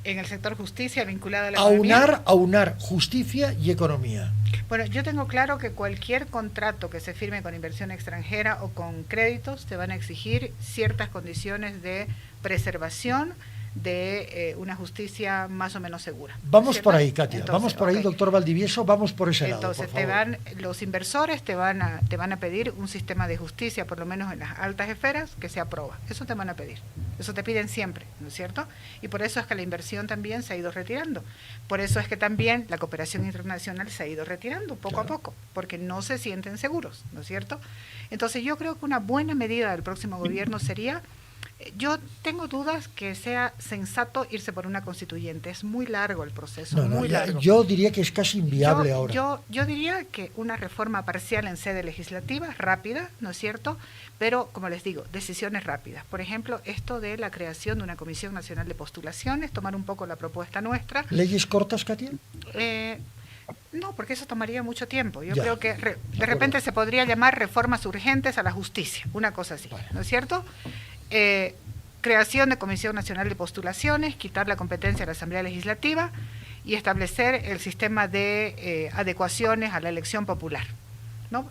En el sector justicia vinculada a la economía. Aunar justicia y economía. Bueno, yo tengo claro que cualquier contrato que se firme con inversión extranjera o con créditos te van a exigir ciertas condiciones de preservación de una justicia más o menos segura. Vamos ¿cierto? por ahí, Katia. Entonces, vamos por ahí, doctor Valdivieso, vamos por ese lado. Entonces por favor. los inversores te van a pedir un sistema de justicia, por lo menos en las altas esferas, que se aprueba. Eso te van a pedir. Eso te piden siempre, ¿no es cierto? Y por eso es que la inversión también se ha ido retirando. Por eso es que también la cooperación internacional se ha ido retirando poco a poco, porque no se sienten seguros, ¿no es cierto? Entonces yo creo que una buena medida del próximo gobierno sería... Yo tengo dudas que sea sensato irse por una constituyente. Es muy largo el proceso, muy largo. Yo diría que es casi inviable ahora. Yo diría que una reforma parcial en sede legislativa, rápida, ¿no es cierto? Pero, como les digo, decisiones rápidas. Por ejemplo, esto de la creación de una Comisión Nacional de Postulaciones, tomar un poco la propuesta nuestra. ¿Leyes cortas, Katia? No, porque eso tomaría mucho tiempo. Yo Ya, creo que de repente se podría llamar reformas urgentes a la justicia, una cosa así, Bueno. ¿no es cierto? Creación de Comisión Nacional de Postulaciones, quitar la competencia de la Asamblea Legislativa y establecer el sistema de adecuaciones a la elección popular, ¿no?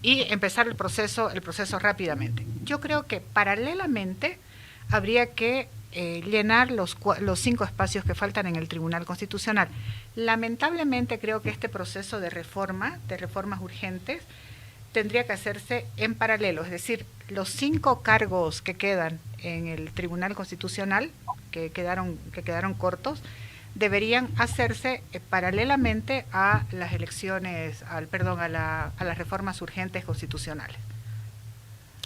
Y empezar el proceso rápidamente. Yo creo que paralelamente habría que llenar los 5 espacios que faltan en el Tribunal Constitucional. Lamentablemente creo que este proceso de reformas urgentes, tendría que hacerse en paralelo, es decir, los 5 cargos que quedan en el Tribunal Constitucional, que quedaron cortos, deberían hacerse paralelamente a las elecciones, a las reformas urgentes constitucionales.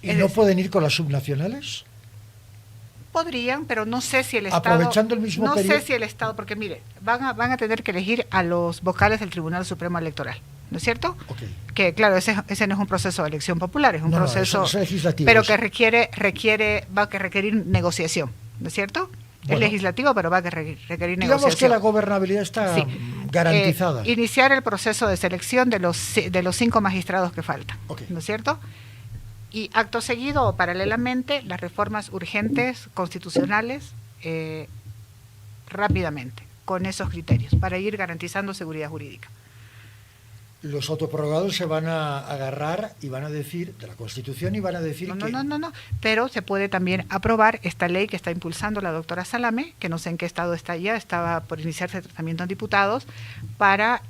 ¿Y no pueden ir con las subnacionales? Podrían, pero no sé si el Estado... Aprovechando el mismo periodo. No sé si el Estado, porque mire, van a tener que elegir a los vocales del Tribunal Supremo Electoral, ¿no es cierto? Okay. Que claro, ese no es un proceso de elección popular, es un proceso es legislativo, pero que va a requerir negociación, ¿no es cierto? Bueno, es legislativo, pero va a requerir negociación. Digamos que la gobernabilidad está garantizada. Iniciar el proceso de selección de los 5 magistrados que faltan, ¿no es cierto? Y acto seguido o paralelamente las reformas urgentes constitucionales rápidamente, con esos criterios, para ir garantizando seguridad jurídica. Los autoprorrogados se van a agarrar y van a decir de la Constitución y van a decir No, pero se puede también aprobar esta ley que está impulsando la doctora Salame, que no sé en qué estado está ya, estaba por iniciarse el tratamiento en diputados, para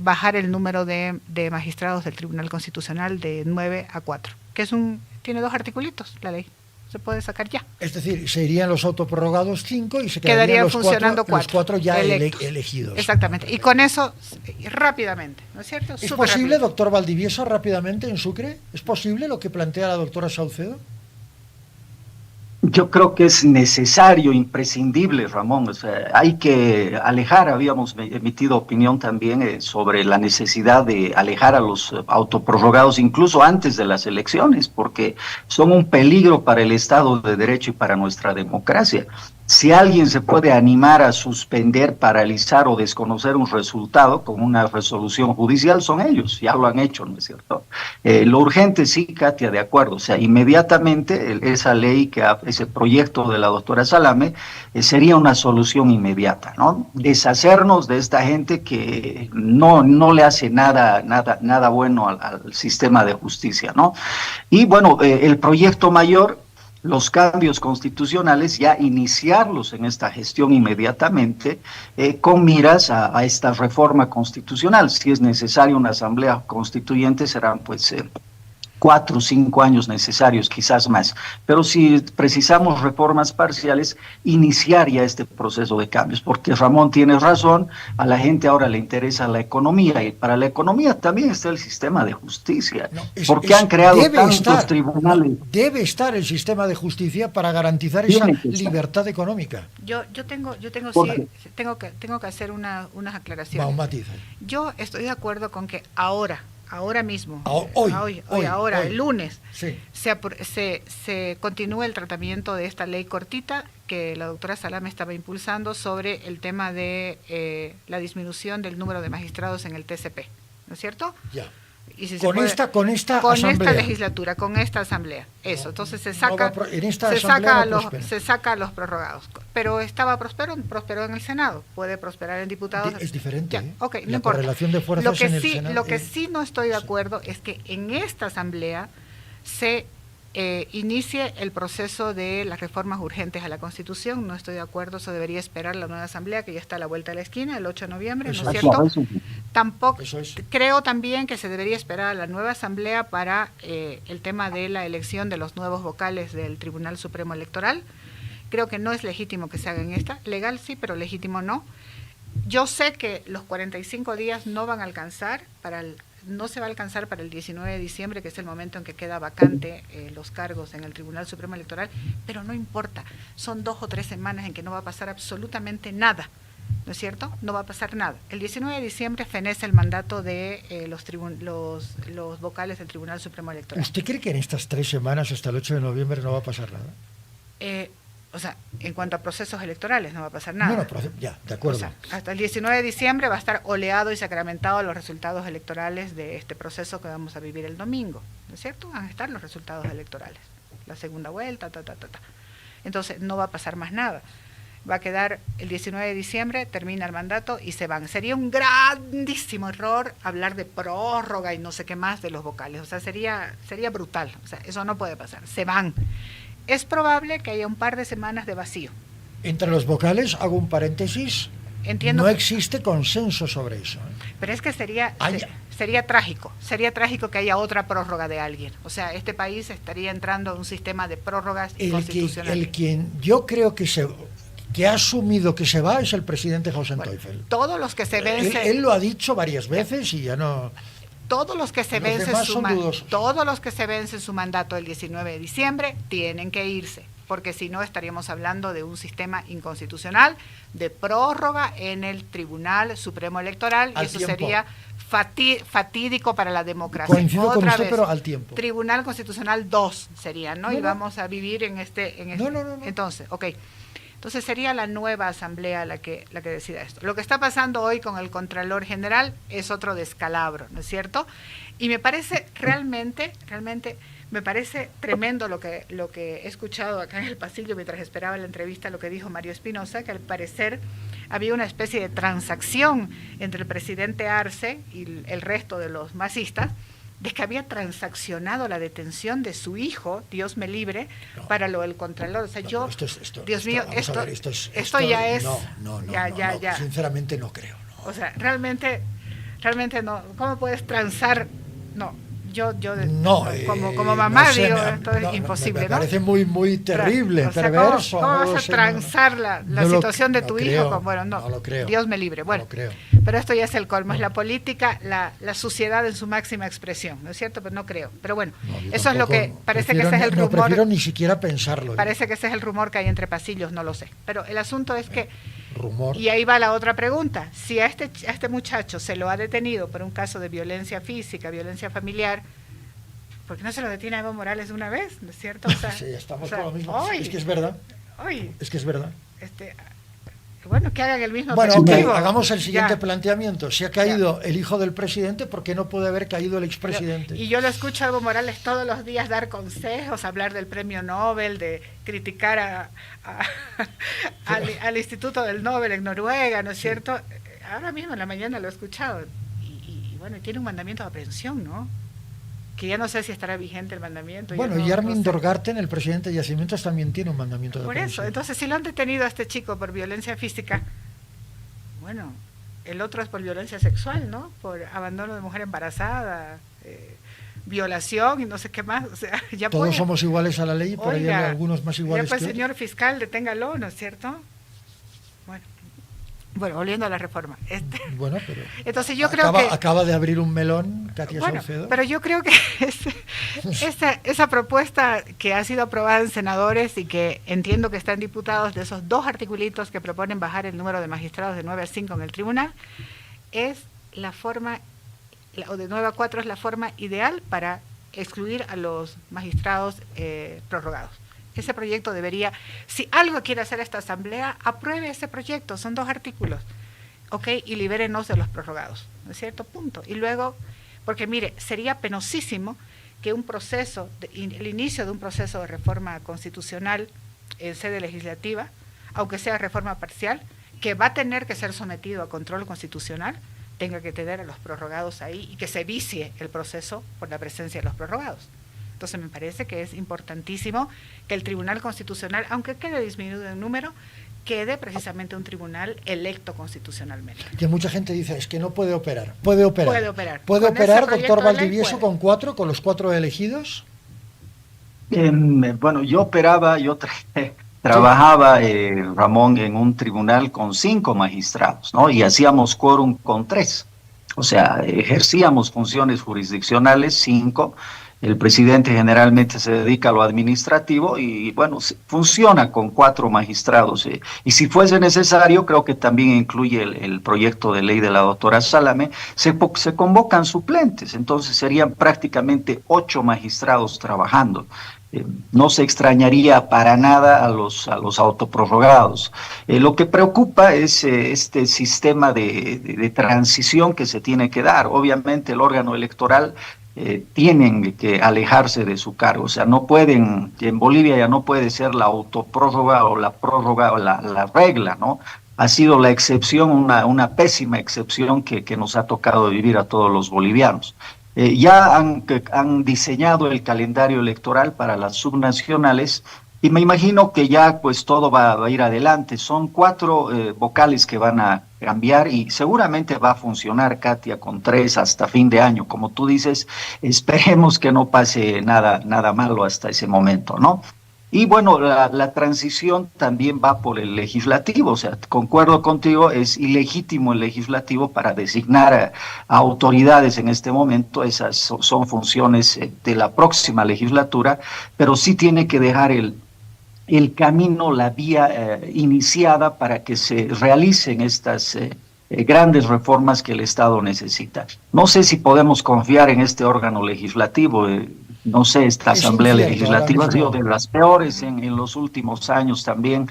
bajar el número de magistrados del Tribunal Constitucional de 9 a 4, que tiene 2 articulitos la ley. Se puede sacar ya. Es decir, se irían los autoprorrogados 5 y se quedarían los funcionando 4 los 4 ya elegidos. Exactamente. Y con eso, rápidamente, ¿no es cierto? ¿Es posible, doctor Valdivieso, rápidamente en Sucre? ¿Es posible lo que plantea la doctora Saucedo? Yo creo que es necesario, imprescindible, Ramón. O sea, hay que alejar, habíamos emitido opinión también sobre la necesidad de alejar a los autoprorrogados incluso antes de las elecciones, porque son un peligro para el Estado de Derecho y para nuestra democracia. Si alguien se puede animar a suspender, paralizar o desconocer un resultado con una resolución judicial, son ellos, ya lo han hecho, ¿no es cierto? Lo urgente sí, Katia, de acuerdo, o sea, inmediatamente esa ley, ese proyecto de la doctora Salame, sería una solución inmediata, ¿no? Deshacernos de esta gente que no le hace nada bueno al sistema de justicia, ¿no? Y bueno, el proyecto mayor, los cambios constitucionales, ya iniciarlos en esta gestión inmediatamente con miras a esta reforma constitucional. Si es necesaria una asamblea constituyente, serán pues 4 o 5 años necesarios, quizás más. Pero si precisamos reformas parciales, iniciar ya este proceso de cambios, porque Ramón tiene razón, a la gente ahora le interesa la economía, y para la economía también está el sistema de justicia, porque han creado tantos tribunales. Debe estar el sistema de justicia para garantizar esa libertad económica. Yo tengo que hacer unas aclaraciones. Va, un matiz. Yo estoy de acuerdo con que ahora mismo, hoy, el lunes, sí, se continúa el tratamiento de esta ley cortita que la doctora Salame estaba impulsando sobre el tema de la disminución del número de magistrados en el TCP, ¿no es cierto? Ya. Y si con esta legislatura, con esta asamblea, eso. Entonces se saca a los prorrogados. Pero prosperó en el Senado, puede prosperar en diputados. Es diferente. Okay, no la importa. correlación de fuerzas en el Senado. Lo que sí no estoy de acuerdo es que en esta asamblea se inicie el proceso de las reformas urgentes a la Constitución. No estoy de acuerdo, eso debería esperar la nueva asamblea, que ya está a la vuelta de la esquina, el 8 de noviembre, ¿no es cierto? Tampoco, creo también que se debería esperar a la nueva asamblea para el tema de la elección de los nuevos vocales del Tribunal Supremo Electoral. Creo que no es legítimo que se haga en esta, legal sí, pero legítimo no. Yo sé que los 45 días no van a alcanzar no se va a alcanzar para el 19 de diciembre, que es el momento en que queda vacante los cargos en el Tribunal Supremo Electoral, pero no importa, son 2 o 3 semanas en que no va a pasar absolutamente nada, ¿no es cierto? No va a pasar nada. El 19 de diciembre fenece el mandato de los vocales del Tribunal Supremo Electoral. ¿Usted cree que en estas 3 semanas hasta el 8 de noviembre no va a pasar nada? En cuanto a procesos electorales, no va a pasar nada. No, ya, de acuerdo. O sea, hasta el 19 de diciembre va a estar oleado y sacramentado los resultados electorales de este proceso que vamos a vivir el domingo, ¿no es cierto? Van a estar los resultados electorales, la segunda vuelta, Entonces, no va a pasar más nada. Va a quedar el 19 de diciembre, termina el mandato y se van. Sería un grandísimo error hablar de prórroga y no sé qué más de los vocales. O sea, sería brutal. O sea, eso no puede pasar. Se van. Es probable que haya un par de semanas de vacío. Entre los vocales, hago un paréntesis, Entiendo no que, existe consenso sobre eso. pero es que sería trágico que haya otra prórroga de alguien. O sea, este país estaría entrando en un sistema de prórrogas inconstitucionales. Quien yo creo que ha asumido que se va es el presidente Hohenteufel. Todos los que se vencen... Él lo ha dicho varias veces y ya no... Todos los que se vencen su mandato el 19 de diciembre tienen que irse, porque si no estaríamos hablando de un sistema inconstitucional de prórroga en el Tribunal Supremo Electoral, y eso sería fatídico para la democracia. Coincido con usted, pero al tiempo. Tribunal Constitucional 2 sería, ¿no? Y vamos a vivir en este... No. Entonces, Entonces sería la nueva asamblea la que decida esto. Lo que está pasando hoy con el Contralor General es otro descalabro, ¿no es cierto? Y me parece realmente me parece tremendo lo que he escuchado acá en el pasillo mientras esperaba la entrevista, lo que dijo Mario Espinosa, que al parecer había una especie de transacción entre el presidente Arce y el resto de los masistas, de que había transaccionado la detención de su hijo, Dios me libre, para lo del Contralor. O sea, esto ya es... No, sinceramente no creo. No. O sea, realmente no. ¿Cómo puedes transar? No, como mamá digo, esto es imposible, me parece muy terrible, o sea, perverso. ¿Cómo vas a transar la situación de tu hijo? Bueno, no lo creo. Dios me libre. Bueno, pero esto ya es el colmo, es la política, la suciedad en su máxima expresión, ¿no es cierto? Pero no creo. Pero bueno, eso es lo que parece que ese es el rumor. No prefiero ni siquiera pensarlo. Parece que ese es el rumor que hay entre pasillos, no lo sé. Pero el asunto es que... Rumor. Y ahí va la otra pregunta. Si a este muchacho se lo ha detenido por un caso de violencia física, violencia familiar, ¿por qué no se lo detiene a Evo Morales de una vez? ¿No es cierto? O sea, sí, estamos con lo mismo. Es que es verdad. Es que es verdad. Bueno, que hagan el mismo. Bueno, hagamos el siguiente planteamiento. Si ha caído el hijo del presidente, ¿por qué no puede haber caído el expresidente? Y yo lo escucho a Evo Morales todos los días dar consejos, hablar del premio Nobel, de criticar al Instituto del Nobel en Noruega, ¿no es cierto? Ahora mismo en la mañana lo he escuchado. Y bueno, tiene un mandamiento de aprehensión, ¿no? Que ya no sé si estará vigente el mandamiento. Bueno, y Armin Dorgarten, el presidente de Yacimientos, también tiene un mandamiento de aprehensión. Por eso, entonces si lo han detenido a este chico por violencia física, bueno, el otro es por violencia sexual, ¿no? Por abandono de mujer embarazada, violación y no sé qué más. O sea, ya todos somos iguales a la ley, pero hay algunos más iguales ya pues, que señor fiscal, deténgalo, ¿no es cierto? Bueno, volviendo a la reforma. Bueno, pero entonces yo creo que acaba de abrir un melón, Katia Saucedo. Pero yo creo que esa propuesta que ha sido aprobada en senadores y que entiendo que están diputados, de esos 2 articulitos que proponen bajar el número de magistrados de 9 a 5 en el tribunal, es la forma, o de 9 a 4 es la forma ideal para excluir a los magistrados prorrogados. Ese proyecto debería, si algo quiere hacer esta asamblea, apruebe ese proyecto, son 2 artículos, ¿ok? Y libérenos de los prorrogados, ¿no es cierto? Punto. Y luego, porque mire, sería penosísimo que el inicio de un proceso de reforma constitucional en sede legislativa, aunque sea reforma parcial, que va a tener que ser sometido a control constitucional, tenga que tener a los prorrogados ahí y que se vicie el proceso por la presencia de los prorrogados. Entonces me parece que es importantísimo que el Tribunal Constitucional, aunque quede disminuido en número, quede precisamente un tribunal electo constitucionalmente. Que mucha gente dice, es que no puede operar. Puede operar. ¿Puede Con operar, doctor Valdivieso, con 4, con los 4 elegidos? Bueno, yo trabajaba, Ramón, en un tribunal con 5 magistrados, ¿no? Y hacíamos quórum con 3. O sea, ejercíamos funciones jurisdiccionales 5. El presidente generalmente se dedica a lo administrativo y, bueno, funciona con 4 magistrados. Y si fuese necesario, creo que también incluye el proyecto de ley de la doctora Salame, se convocan suplentes, entonces serían prácticamente 8 magistrados trabajando. no se extrañaría para nada a los autoprorrogados. Lo que preocupa es este sistema de transición que se tiene que dar. Obviamente el órgano electoral tienen que alejarse de su cargo, o sea, no pueden, en Bolivia ya no puede ser la autoprórroga o la prórroga o la regla, ¿no? Ha sido la excepción, una pésima excepción que nos ha tocado vivir a todos los bolivianos. Ya han diseñado el calendario electoral para las subnacionales y me imagino que ya pues todo va a ir adelante. Son cuatro vocales que van a cambiar y seguramente va a funcionar, Katia, con tres hasta fin de año. Como tú dices, esperemos que no pase nada malo hasta ese momento, ¿no? Y bueno, la transición también va por el legislativo, o sea, concuerdo contigo, es ilegítimo el legislativo para designar a autoridades en este momento, esas son funciones de la próxima legislatura, pero sí tiene que dejar el camino, la vía iniciada para que se realicen estas grandes reformas que el Estado necesita. No sé si podemos confiar en este órgano legislativo. No sé, esta Es Asamblea incierto ahora Legislativa ha sido mismo. de las peores en los últimos años también.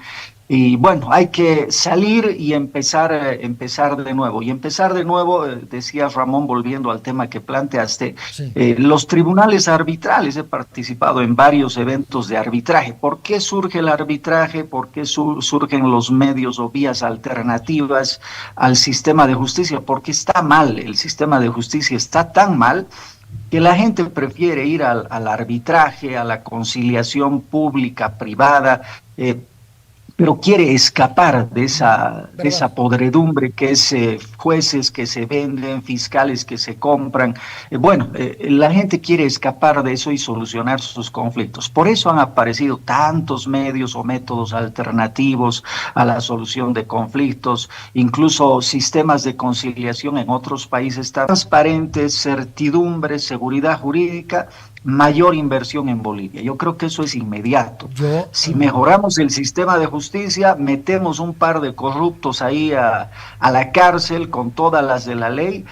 Y bueno, hay que salir y empezar de nuevo. Y empezar de nuevo, decía Ramón, volviendo al tema que planteaste, Sí. los tribunales arbitrales. He participado en varios eventos de arbitraje. ¿Por qué surge el arbitraje? ¿Por qué surgen los medios o vías alternativas al sistema de justicia? Porque está mal, el sistema de justicia está tan mal que la gente prefiere ir al arbitraje, a la conciliación pública, privada, pero quiere escapar de ¿Verdad? esa podredumbre que es jueces que se venden, fiscales que se compran. La gente quiere escapar de eso y solucionar sus conflictos. Por eso han aparecido tantos medios o métodos alternativos a la solución de conflictos, incluso sistemas de conciliación en otros países transparentes, certidumbre, seguridad jurídica, mayor inversión en Bolivia. Yo creo que eso es inmediato. Yo, Si mejoramos el sistema de justicia, metemos un par de corruptos ahí a la cárcel con todas las de la ley,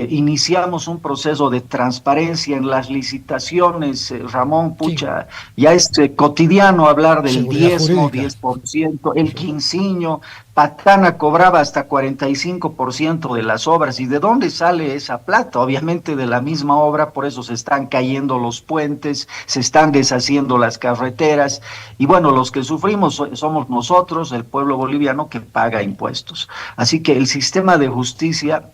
iniciamos un proceso de transparencia en las licitaciones, Ramón, sí, pucha, ya es cotidiano hablar del seguridad diezmo, jurídica. 10%, el Sí. quinciño. Patana cobraba hasta 45% de las obras. ¿Y de dónde sale esa plata? Obviamente de la misma obra, por eso se están cayendo los puentes, se están deshaciendo las carreteras. Y bueno, los que sufrimos somos nosotros, el pueblo boliviano que paga impuestos. Así que el sistema de justicia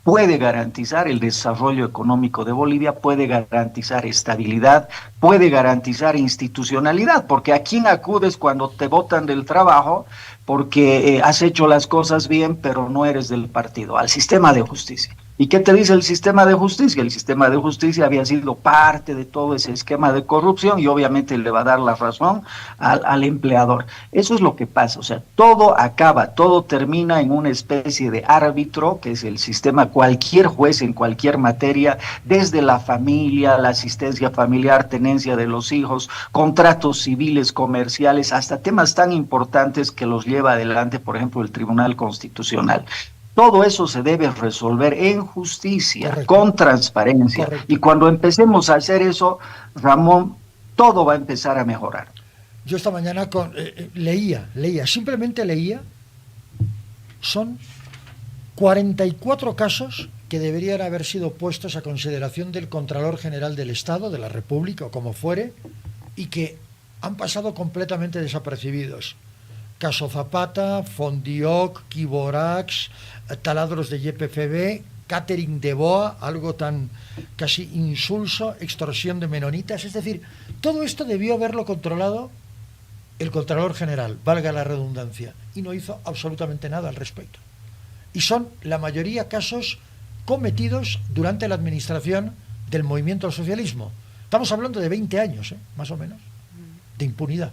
puede garantizar el desarrollo económico de Bolivia, puede garantizar estabilidad, puede garantizar institucionalidad, porque ¿a quién acudes cuando te botan del trabajo porque has hecho las cosas bien, pero no eres del partido? Al sistema de justicia. ¿Y qué te dice el sistema de justicia? El sistema de justicia había sido parte de todo ese esquema de corrupción y obviamente le va a dar la razón al empleador. Eso es lo que pasa, o sea, todo acaba, todo termina en una especie de árbitro, que es el sistema, cualquier juez en cualquier materia, desde la familia, la asistencia familiar, tenencia de los hijos, contratos civiles, comerciales, hasta temas tan importantes que los lleva adelante, por ejemplo, el Tribunal Constitucional. Todo eso se debe resolver en justicia, Correcto, con transparencia. Y correcto. cuando empecemos a hacer eso, Ramón, todo va a empezar a mejorar. Yo esta mañana simplemente leía, son 44 casos que deberían haber sido puestos a consideración del Contralor General del Estado, de la República o como fuere, y que han pasado completamente desapercibidos. Caso Zapata, Fondioc, Kiborax, taladros de YPFB, catering de Boa, algo tan casi insulso, extorsión de menonitas. Es decir, todo esto debió haberlo controlado el Contralor General, valga la redundancia, y no hizo absolutamente nada al respecto. Y son la mayoría casos cometidos durante la administración del movimiento al socialismo. Estamos hablando de 20 años, más o menos, de impunidad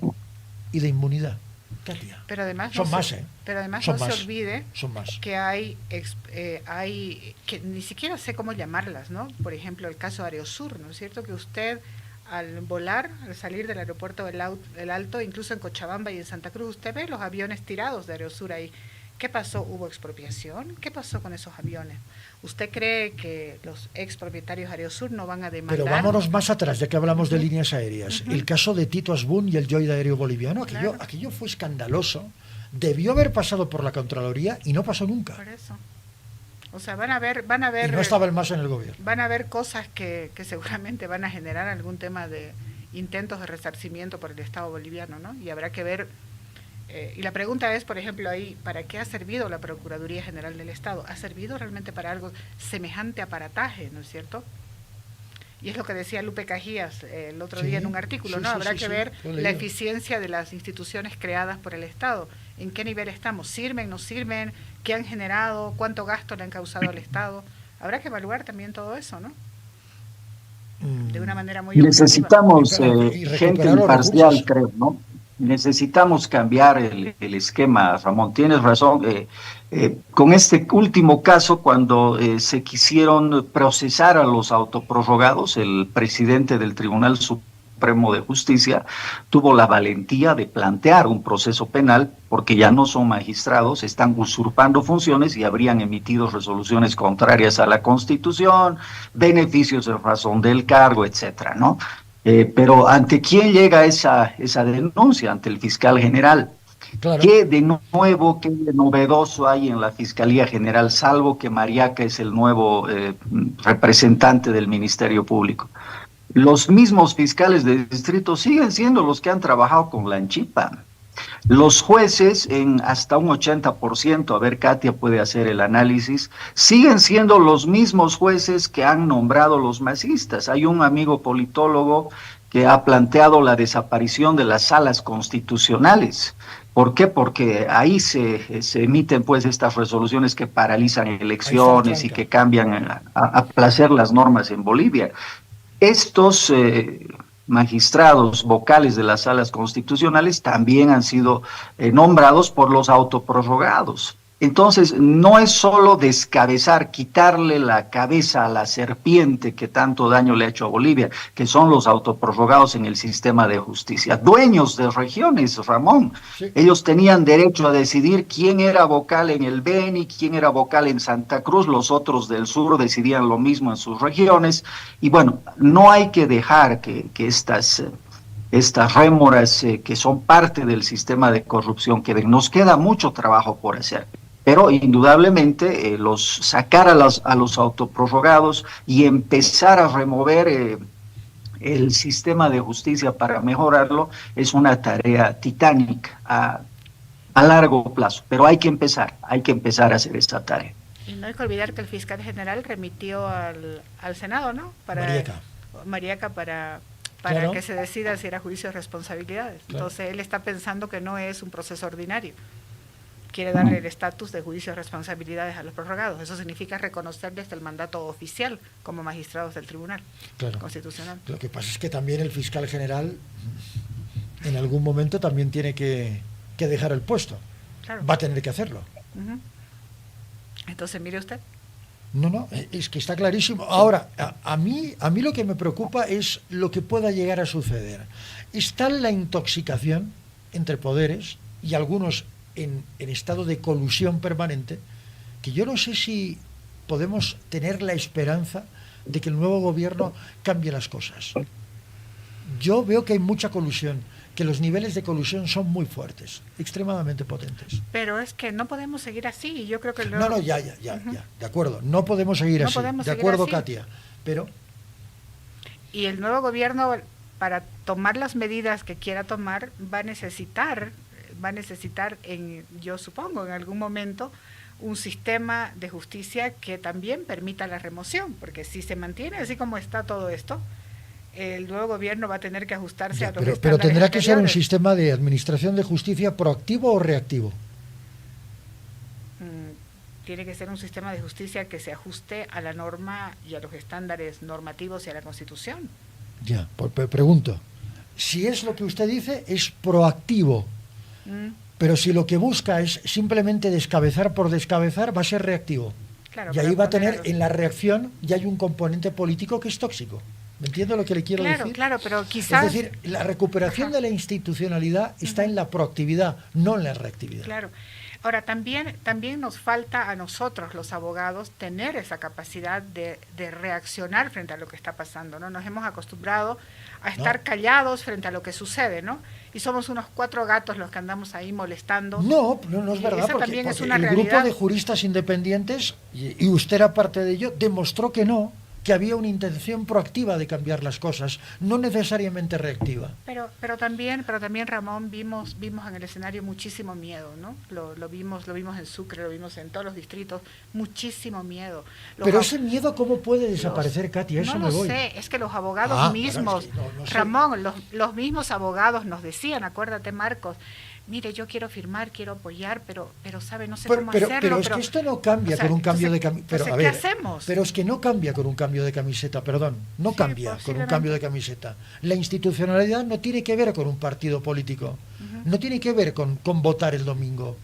y de inmunidad. Katia. Pero además son no más, se, pero además son no más, se olvide son más. que hay que ni siquiera sé cómo llamarlas, ¿no? Por ejemplo, el caso Aerosur, ¿no es cierto? Que usted al volar, al salir del aeropuerto del Alto, incluso en Cochabamba y en Santa Cruz, usted ve los aviones tirados de Aerosur ahí. ¿Qué pasó? ¿Hubo expropiación? ¿Qué pasó con esos aviones? ¿Usted cree que los expropietarios Aerosur no van a demandar? Pero vámonos más atrás, ya que hablamos de líneas aéreas. El caso de Tito Asbun y el Joy Aéreo Boliviano, aquello fue escandaloso. Debió haber pasado por la Contraloría y no pasó nunca. Por eso. O sea, van a ver y no estaba el MAS en el gobierno. Van a haber cosas que seguramente van a generar algún tema de intentos de resarcimiento por el Estado boliviano, ¿no? Y habrá que ver. Y la pregunta es, por ejemplo, ahí, ¿para qué ha servido la Procuraduría General del Estado? ¿Ha servido realmente para algo semejante aparataje, no es cierto? Y es lo que decía Lupe Cajías el otro día en un artículo, ¿no? Habrá que ver la eficiencia de las instituciones creadas por el Estado. ¿En qué nivel estamos? ¿Sirven, no sirven? ¿Qué han generado? ¿Cuánto gasto le han causado al Estado? Habrá que evaluar también todo eso, ¿no? De una manera muy necesitamos gente imparcial, creo, ¿no? Necesitamos cambiar el esquema, Ramón. Tienes razón. Con este último caso, cuando se quisieron procesar a los autoprorrogados, el presidente del Tribunal Supremo de Justicia tuvo la valentía de plantear un proceso penal porque ya no son magistrados, están usurpando funciones y habrían emitido resoluciones contrarias a la Constitución, beneficios en razón del cargo, etcétera, ¿no? Pero ¿ante quién llega esa denuncia? Ante el fiscal general. Claro. ¿Qué de nuevo, qué de novedoso hay en la Fiscalía General, salvo que Mariaca es el nuevo representante del Ministerio Público? Los mismos fiscales de distrito siguen siendo los que han trabajado con la Anchipa. Los jueces, en hasta un 80%, a ver, Katia puede hacer el análisis, siguen siendo los mismos jueces que han nombrado los masistas. Hay un amigo politólogo que ha planteado la desaparición de las salas constitucionales. ¿Por qué? Porque ahí se emiten pues estas resoluciones que paralizan elecciones y que cambian a placer las normas en Bolivia. Estos magistrados vocales de las salas constitucionales también han sido nombrados por los autoprorrogados. Entonces, no es solo descabezar, quitarle la cabeza a la serpiente que tanto daño le ha hecho a Bolivia, que son los autoprorrogados en el sistema de justicia. Dueños de regiones, Ramón. Sí. Ellos tenían derecho a decidir quién era vocal en el Beni, quién era vocal en Santa Cruz, los otros del sur decidían lo mismo en sus regiones. Y bueno, no hay que dejar que estas rémoras que son parte del sistema de corrupción queden. Nos queda mucho trabajo por hacer. Pero indudablemente sacar a los autoprorrogados y empezar a remover el sistema de justicia para mejorarlo es una tarea titánica a largo plazo. Pero hay que empezar a hacer esta tarea. Y no hay que olvidar que el fiscal general remitió al Senado, ¿no? Mariaca para claro, que se decida si era juicio de responsabilidades. Claro. Entonces él está pensando que no es un proceso ordinario. Quiere darle el estatus de juicio de responsabilidades a los prorrogados. Eso significa reconocerles el mandato oficial como magistrados del Tribunal Constitucional. Lo que pasa es que también el fiscal general en algún momento también tiene que dejar el puesto. Claro. Va a tener que hacerlo. Uh-huh. Entonces, mire usted. No, es que está clarísimo. Ahora, a mí lo que me preocupa es lo que pueda llegar a suceder. Está la intoxicación entre poderes y algunos en estado de colusión permanente, que yo no sé si podemos tener la esperanza de que el nuevo gobierno cambie las cosas. Yo veo que hay mucha colusión, que los niveles de colusión son muy fuertes, extremadamente potentes. Pero es que no podemos seguir así, y yo creo que ya, de acuerdo, no podemos seguir así, de acuerdo, Katia, pero... Y el nuevo gobierno, para tomar las medidas que quiera tomar, va a necesitar yo supongo, en algún momento, un sistema de justicia que también permita la remoción, porque si se mantiene así como está todo esto, el nuevo gobierno va a tener que ajustarse a los estándares. Pero tendrá que ser un sistema de administración de justicia proactivo o reactivo. Tiene que ser un sistema de justicia que se ajuste a la norma y a los estándares normativos y a la Constitución. Ya, pregunto, si es lo que usted dice, es proactivo. Pero si lo que busca es simplemente descabezar por descabezar, va a ser reactivo. Claro, y ahí va a tener, en la reacción, ya hay un componente político que es tóxico. ¿Me entiende lo que le quiero decir? Claro, pero quizás... Es decir, la recuperación de la institucionalidad está en la proactividad, no en la reactividad. Claro. Ahora, también nos falta a nosotros, los abogados, tener esa capacidad de reaccionar frente a lo que está pasando, ¿no? Nos hemos acostumbrado a estar callados frente a lo que sucede, ¿no? Y somos unos 4 gatos los que andamos ahí molestando. No es verdad, porque es una el realidad. grupo de juristas independientes, y usted era parte de ello, demostró que había una intención proactiva de cambiar las cosas, no necesariamente reactiva. Pero también, Ramón, vimos en el escenario muchísimo miedo, ¿no? Lo vimos en Sucre, lo vimos en todos los distritos, muchísimo miedo. Pero ese miedo, ¿cómo puede desaparecer, Katia? Eso no me lo voy. sé, es que los abogados mismos, es que no sé. Ramón, los mismos abogados nos decían, acuérdate, Marcos, mire, yo quiero firmar, quiero apoyar, pero sabe, no sé cómo hacerlo. Pero es que esto no cambia con un cambio de camiseta. ¿qué hacemos? Pero es que no cambia con un cambio de camiseta, perdón. No cambia con un cambio de camiseta. La institucionalidad no tiene que ver con un partido político. No tiene que ver con votar el domingo.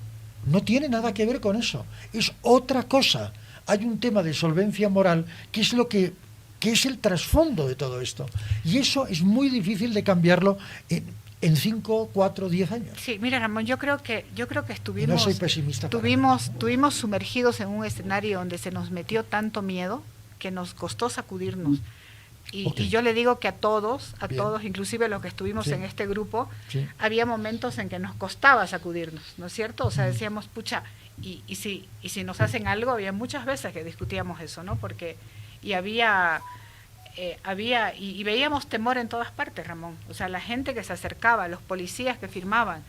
No tiene nada que ver con eso. Es otra cosa. Hay un tema de solvencia moral que es lo que es el trasfondo de todo esto. Y eso es muy difícil de cambiarlo en 5, 4, 10 años. Sí, mira, Ramón, yo creo que estuvimos, no soy pesimista estuvimos sumergidos en un escenario donde se nos metió tanto miedo que nos costó sacudirnos. Y yo le digo que a todos, inclusive los que estuvimos en este grupo, había momentos en que nos costaba sacudirnos, ¿no es cierto? O sea, decíamos, pucha, y si nos hacen algo, había muchas veces que discutíamos eso, ¿no? Porque, y veíamos temor en todas partes, Ramón. O sea, la gente que se acercaba, los policías que firmaban,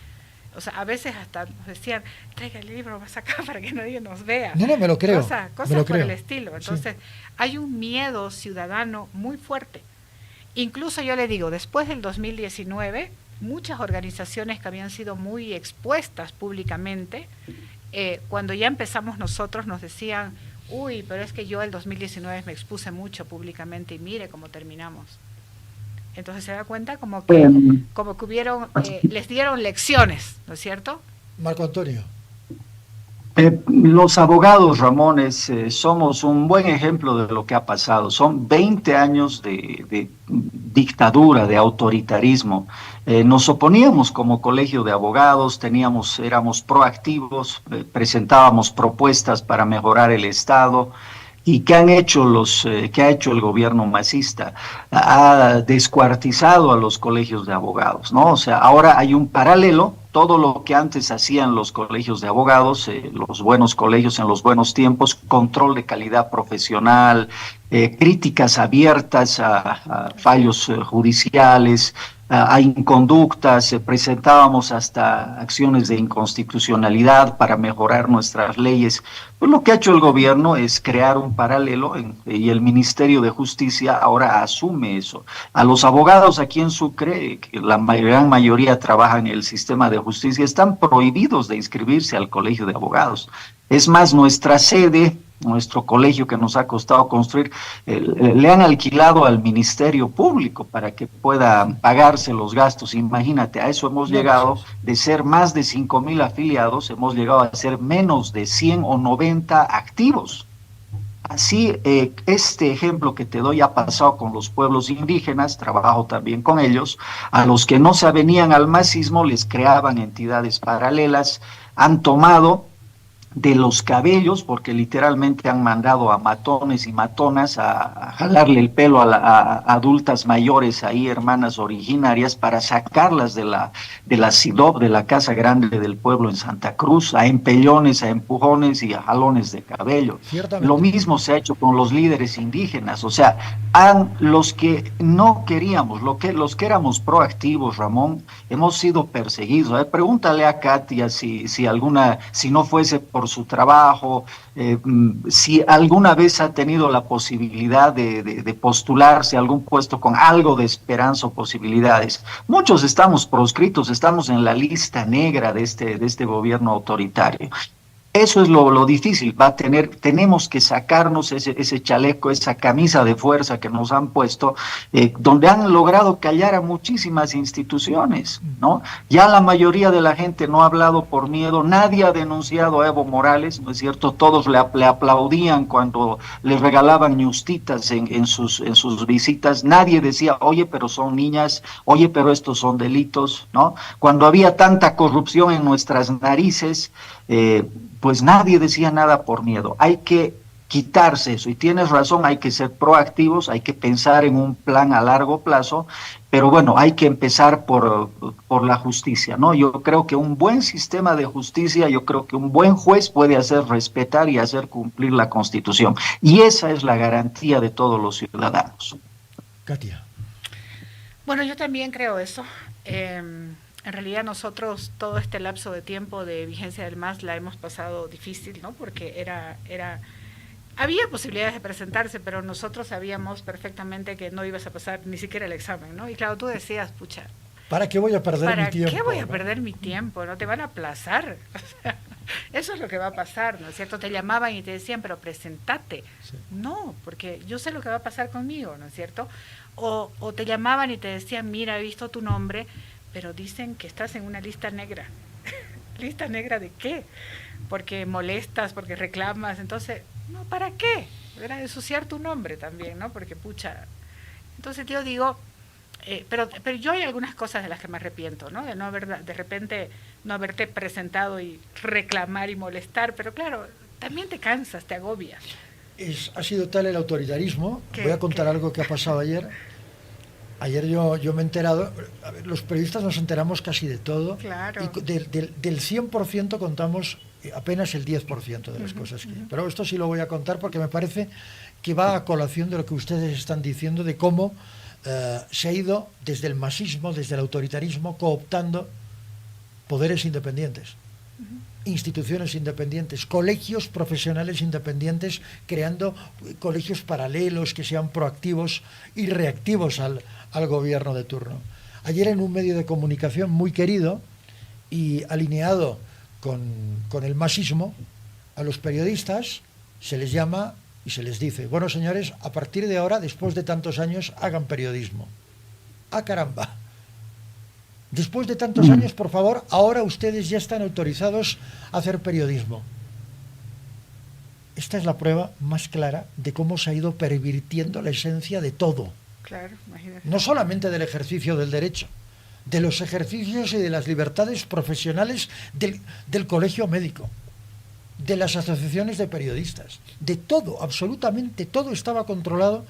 o sea, a veces hasta nos decían, traiga el libro más acá para que nadie nos vea. No, me lo creo. Cosas por el estilo. Entonces, hay un miedo ciudadano muy fuerte. Incluso yo le digo, después del 2019, muchas organizaciones que habían sido muy expuestas públicamente, cuando ya empezamos nosotros nos decían, uy, pero es que yo el 2019 me expuse mucho públicamente y mire cómo terminamos. Entonces se da cuenta como que hubieron, les dieron lecciones, ¿no es cierto? Marco Antonio. Los abogados, Ramones, somos un buen ejemplo de lo que ha pasado. Son 20 años de dictadura, de autoritarismo. Nos oponíamos como colegio de abogados, éramos proactivos, presentábamos propuestas para mejorar el Estado. ¿Y qué han hecho qué ha hecho el gobierno masista? Ha descuartizado a los colegios de abogados, ¿no? O sea, ahora hay un paralelo. Todo lo que antes hacían los colegios de abogados, los buenos colegios en los buenos tiempos, control de calidad profesional, críticas abiertas a fallos judiciales, a inconductas, presentábamos hasta acciones de inconstitucionalidad para mejorar nuestras leyes. Pues lo que ha hecho el gobierno es crear un paralelo y el Ministerio de Justicia ahora asume eso. A los abogados aquí en Sucre, que la gran mayoría trabajan en el sistema de justicia, están prohibidos de inscribirse al colegio de abogados. Es más, nuestra sede, nuestro colegio que nos ha costado construir, le han alquilado al Ministerio Público para que pueda pagarse los gastos. Imagínate, a eso hemos llegado, de ser más de 5,000 afiliados, hemos llegado a ser menos de 100 o 90 activos. Así, este ejemplo que te doy ha pasado con los pueblos indígenas, trabajo también con ellos, a los que no se avenían al masismo les creaban entidades paralelas, han tomado de los cabellos, porque literalmente han mandado a matones y matonas a jalarle el pelo a adultas mayores, ahí hermanas originarias, para sacarlas de la CIDOB, de la Casa Grande del Pueblo en Santa Cruz, a empellones, a empujones y a jalones de cabello. Lo mismo se ha hecho con los líderes indígenas, o sea, los que no queríamos, los que éramos proactivos, Ramón, hemos sido perseguidos. Pregúntale a Katia si no fuese por su trabajo, si alguna vez ha tenido la posibilidad de postularse a algún puesto con algo de esperanza o posibilidades. Muchos estamos proscritos, estamos en la lista negra de este gobierno autoritario. Eso es lo difícil, tenemos que sacarnos ese chaleco, esa camisa de fuerza que nos han puesto, donde han logrado callar a muchísimas instituciones, ¿no? Ya la mayoría de la gente no ha hablado por miedo, nadie ha denunciado a Evo Morales, ¿no es cierto? Todos le aplaudían cuando le regalaban ñustitas en sus visitas, nadie decía, oye, pero son niñas, oye, pero estos son delitos, ¿no? Cuando había tanta corrupción en nuestras narices, eh, pues nadie decía nada por miedo. Hay que quitarse eso. Y tienes razón, hay que ser proactivos, hay que pensar en un plan a largo plazo, pero bueno, hay que empezar por la justicia, ¿no? Yo creo que un buen sistema de justicia, yo creo que un buen juez puede hacer respetar y hacer cumplir la Constitución. Y esa es la garantía de todos los ciudadanos. Katia. Bueno, yo también creo eso. En realidad nosotros todo este lapso de tiempo de vigencia del MAS la hemos pasado difícil, ¿no? Porque había posibilidades de presentarse, pero nosotros sabíamos perfectamente que no ibas a pasar ni siquiera el examen, ¿no? Y claro, tú decías, pucha, ¿para qué voy a perder mi tiempo? ¿para qué voy a perder mi tiempo? No te van a aplazar. O sea, eso es lo que va a pasar, ¿no es cierto? Te llamaban y te decían, pero presentate. Sí. No, porque yo sé lo que va a pasar conmigo, ¿no es cierto? O te llamaban y te decían, mira, he visto tu nombre, pero dicen que estás en una lista negra. ¿Lista negra de qué? Porque molestas, porque reclamas, entonces, no, ¿para qué? Era ensuciar tu nombre también, ¿no? Porque pucha. Entonces yo digo, pero yo hay algunas cosas de las que me arrepiento, ¿no? De no haber, de repente, no haberte presentado y reclamar y molestar, pero claro, también te cansas, te agobias. Ha sido tal el autoritarismo. Voy a contar algo que ha pasado ayer. Ayer yo me he enterado, a ver, los periodistas nos enteramos casi de todo, claro. Y del 100% contamos apenas el 10% de las cosas que... Pero esto sí lo voy a contar porque me parece que va a colación de lo que ustedes están diciendo, de cómo se ha ido desde el masismo, desde el autoritarismo, cooptando poderes independientes, instituciones independientes, colegios profesionales independientes, creando colegios paralelos que sean proactivos y reactivos al gobierno de turno. Ayer en un medio de comunicación muy querido y alineado con el masismo, a los periodistas se les llama y se les dice, bueno señores, a partir de ahora, después de tantos años, hagan periodismo. ¡Ah, caramba! Después de tantos años, por favor, ahora ustedes ya están autorizados a hacer periodismo. Esta es la prueba más clara de cómo se ha ido pervirtiendo la esencia de todo. Claro, imagínate. No solamente del ejercicio del derecho, de los ejercicios y de las libertades profesionales del colegio médico, de las asociaciones de periodistas, de todo, absolutamente todo estaba controlado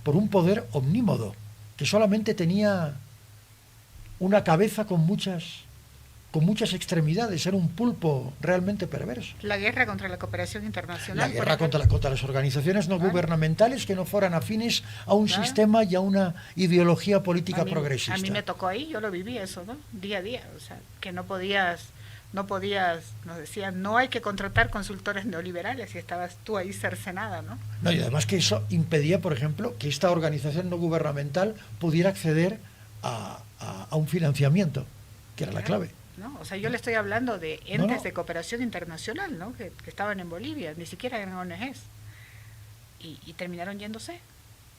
por un poder omnímodo, que solamente tenía una cabeza con muchas extremidades, era un pulpo realmente perverso. La guerra contra la cooperación internacional. La guerra contra las organizaciones no gubernamentales que no fueran afines a un sistema y a una ideología política progresista. A mí me tocó ahí, yo lo viví eso, ¿no? Día a día, o sea, que no podías, nos decían, no hay que contratar consultores neoliberales y estabas tú ahí cercenada, ¿no? No, y además que eso impedía, por ejemplo, que esta organización no gubernamental pudiera acceder a un financiamiento, que era la clave. ¿No? O sea, yo le estoy hablando de entes de cooperación internacional, ¿no? Que estaban en Bolivia, ni siquiera eran ONGs. Y terminaron yéndose,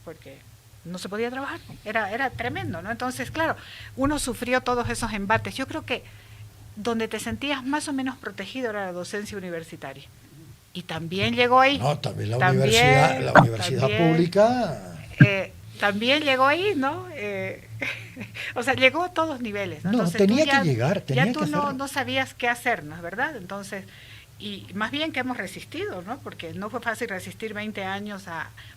porque no se podía trabajar. Era tremendo, ¿no? Entonces, claro, uno sufrió todos esos embates. Yo creo que donde te sentías más o menos protegido era la docencia universitaria. Y también llegó ahí. No, también la universidad pública... también llegó ahí, ¿no? O sea, llegó a todos niveles, ¿no? Entonces, tenía que llegar, ya tú no sabías qué hacer, ¿no es verdad? Entonces, y más bien que hemos resistido, ¿no? Porque no fue fácil resistir 20 años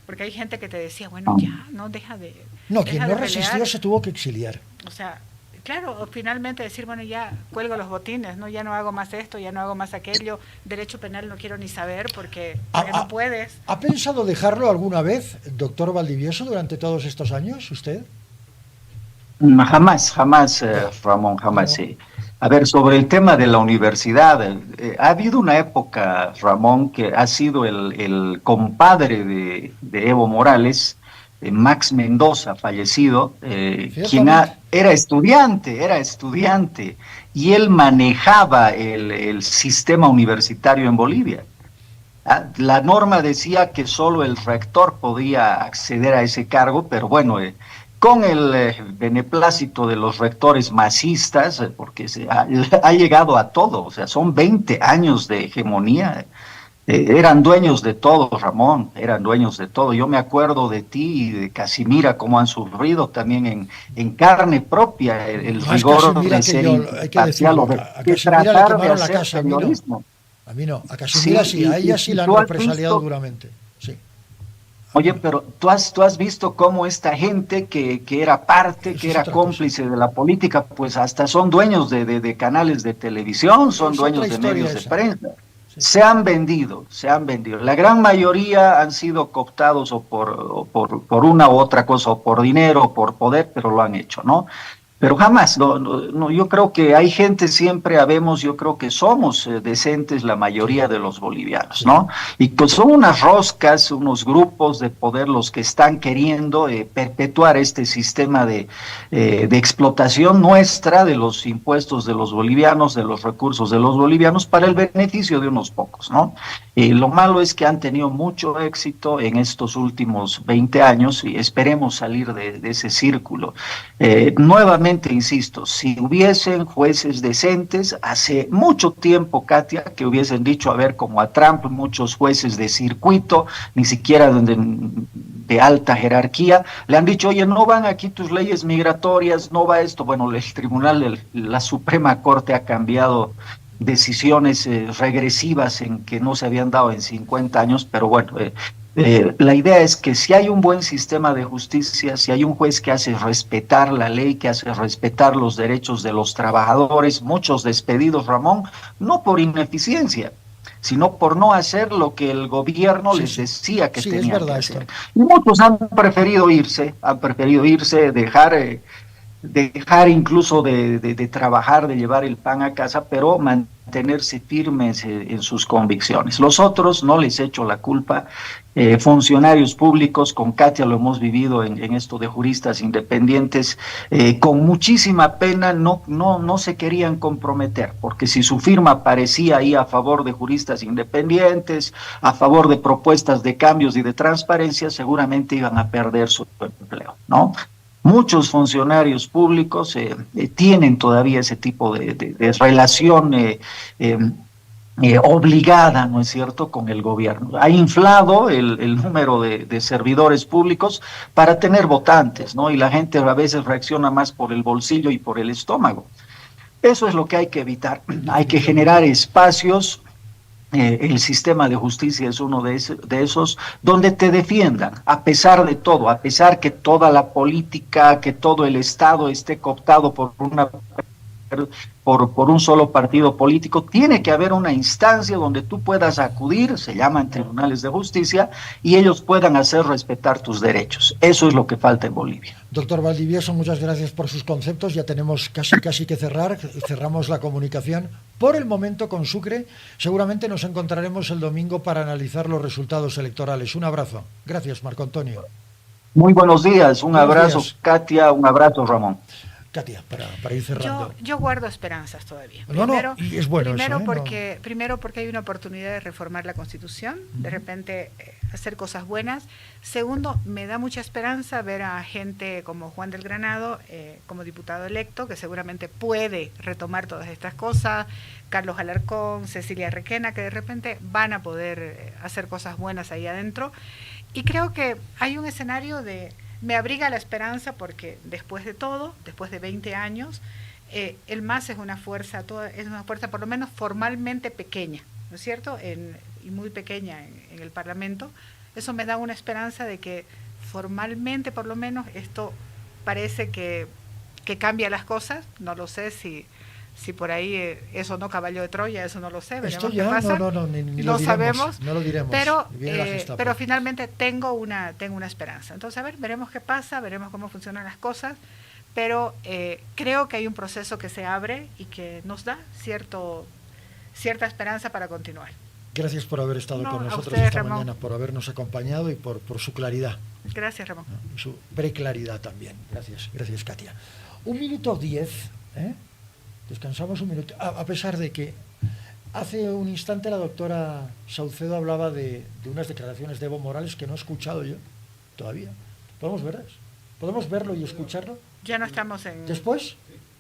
porque hay gente que te decía, bueno, ya, no, deja de... No, quien no resistió se tuvo que exiliar. O sea, claro, finalmente decir, bueno, ya cuelgo los botines, ¿no? Ya no hago más esto, ya no hago más aquello, derecho penal no quiero ni saber porque no puedes. ¿Ha pensado dejarlo alguna vez, doctor Valdivieso, durante todos estos años, usted? Jamás, Ramón, jamás. Sí. A ver, sobre el tema de la universidad, ha habido una época, Ramón, que ha sido el compadre de Evo Morales, Max Mendoza, fallecido, quien era estudiante, y él manejaba el sistema universitario en Bolivia. La norma decía que solo el rector podía acceder a ese cargo, pero bueno, con el beneplácito de los rectores masistas, porque ha llegado a todo, o sea, son 20 años de hegemonía. Eran dueños de todo, Ramón, eran dueños de todo. Yo me acuerdo de ti y de Casimira, cómo han sufrido también en carne propia el rigor de ser imparcial o de tratar de hacer periodismo. A mí no, a Kashmir sí, a ella sí la han represaliado duramente. Sí. Oye, pero tú has visto cómo esta gente que era parte, que era cómplice de la política, pues hasta son dueños de canales de televisión, son dueños de medios de prensa. Sí. Se han vendido. La gran mayoría han sido cooptados o por una u otra cosa, o por dinero, o por poder, pero lo han hecho, ¿no? Pero jamás, no, yo creo que hay gente, siempre habemos, yo creo que somos decentes la mayoría de los bolivianos, ¿no? Y pues son unas roscas, unos grupos de poder los que están queriendo perpetuar este sistema de explotación nuestra de los impuestos de los bolivianos, de los recursos de los bolivianos, para el beneficio de unos pocos, ¿no? Lo malo es que han tenido mucho éxito en estos últimos 20 años y esperemos salir de ese círculo. Nuevamente, insisto, si hubiesen jueces decentes, hace mucho tiempo, Katia, que hubiesen dicho, a ver, como a Trump, muchos jueces de circuito, ni siquiera de alta jerarquía, le han dicho, oye, no van aquí tus leyes migratorias, no va esto. Bueno, el tribunal, la Suprema Corte ha cambiado decisiones regresivas en que no se habían dado en 50 años, pero bueno, la idea es que si hay un buen sistema de justicia, si hay un juez que hace respetar la ley, que hace respetar los derechos de los trabajadores, muchos despedidos, Ramón, no por ineficiencia, sino por no hacer lo que el gobierno les decía que tenían que hacer. Y muchos han preferido irse, dejar incluso de trabajar, de llevar el pan a casa, pero mantenerse firmes en sus convicciones. Los otros no les echo la culpa. Funcionarios públicos, con Katia lo hemos vivido en esto de juristas independientes, con muchísima pena no se querían comprometer, porque si su firma aparecía ahí a favor de juristas independientes, a favor de propuestas de cambios y de transparencia, seguramente iban a perder su empleo, ¿no? Muchos funcionarios públicos tienen todavía ese tipo de relación obligada, ¿no es cierto?, con el gobierno. Ha inflado el número de servidores públicos para tener votantes, ¿no? Y la gente a veces reacciona más por el bolsillo y por el estómago. Eso es lo que hay que evitar. Hay que generar espacios. El sistema de justicia es uno de esos donde te defiendan, a pesar de todo, a pesar que toda la política, que todo el Estado esté cooptado por un solo partido político, tiene que haber una instancia donde tú puedas acudir, se llaman tribunales de justicia, y ellos puedan hacer respetar tus derechos. Eso es lo que falta en Bolivia. Doctor Valdivieso, muchas gracias por sus conceptos. Ya tenemos casi que cerrar. Cerramos la comunicación por el momento con Sucre. Seguramente nos encontraremos el domingo para analizar los resultados electorales. Un abrazo. Gracias, Marco Antonio. Muy buenos días. Un abrazo, Katia. Un abrazo, Ramón. Katia, para ir cerrando. Yo guardo esperanzas todavía. Y es bueno Primero porque hay una oportunidad de reformar la Constitución, de repente hacer cosas buenas. Segundo, me da mucha esperanza ver a gente como Juan del Granado, como diputado electo, que seguramente puede retomar todas estas cosas, Carlos Alarcón, Cecilia Requena, que de repente van a poder hacer cosas buenas ahí adentro. Y creo que hay un escenario me abriga la esperanza porque después de todo, después de 20 años, el MAS es una fuerza por lo menos formalmente pequeña, ¿no es cierto? Y muy pequeña en el Parlamento. Eso me da una esperanza de que formalmente, por lo menos, esto parece que cambia las cosas. No lo sé si por ahí eso no caballo de Troya, eso no lo sé, veremos qué pasa. Ni lo sabemos, no lo diremos. Pero finalmente tengo una esperanza. Entonces, a ver, veremos qué pasa, veremos cómo funcionan las cosas, pero creo que hay un proceso que se abre y que nos da cierta esperanza para continuar. Gracias por haber estado con nosotros esta mañana, por habernos acompañado y por su claridad. Gracias, Ramón. Su preclaridad también. Gracias, Katia. 1:10, ¿eh? Descansamos un minuto, a pesar de que hace un instante la doctora Saucedo hablaba de unas declaraciones de Evo Morales que no he escuchado yo todavía. ¿Podemos verlas? ¿Podemos verlo y escucharlo? Ya no estamos en... ¿Después?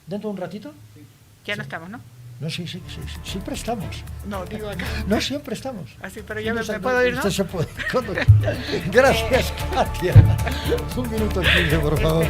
¿Dentro de un ratito? Ya no estamos, ¿no? No, sí, siempre estamos. No, digo acá. No, siempre estamos. Así, pero ya me puedo ir, ¿no? Usted se puede. Gracias, Katia. 1:15, por favor.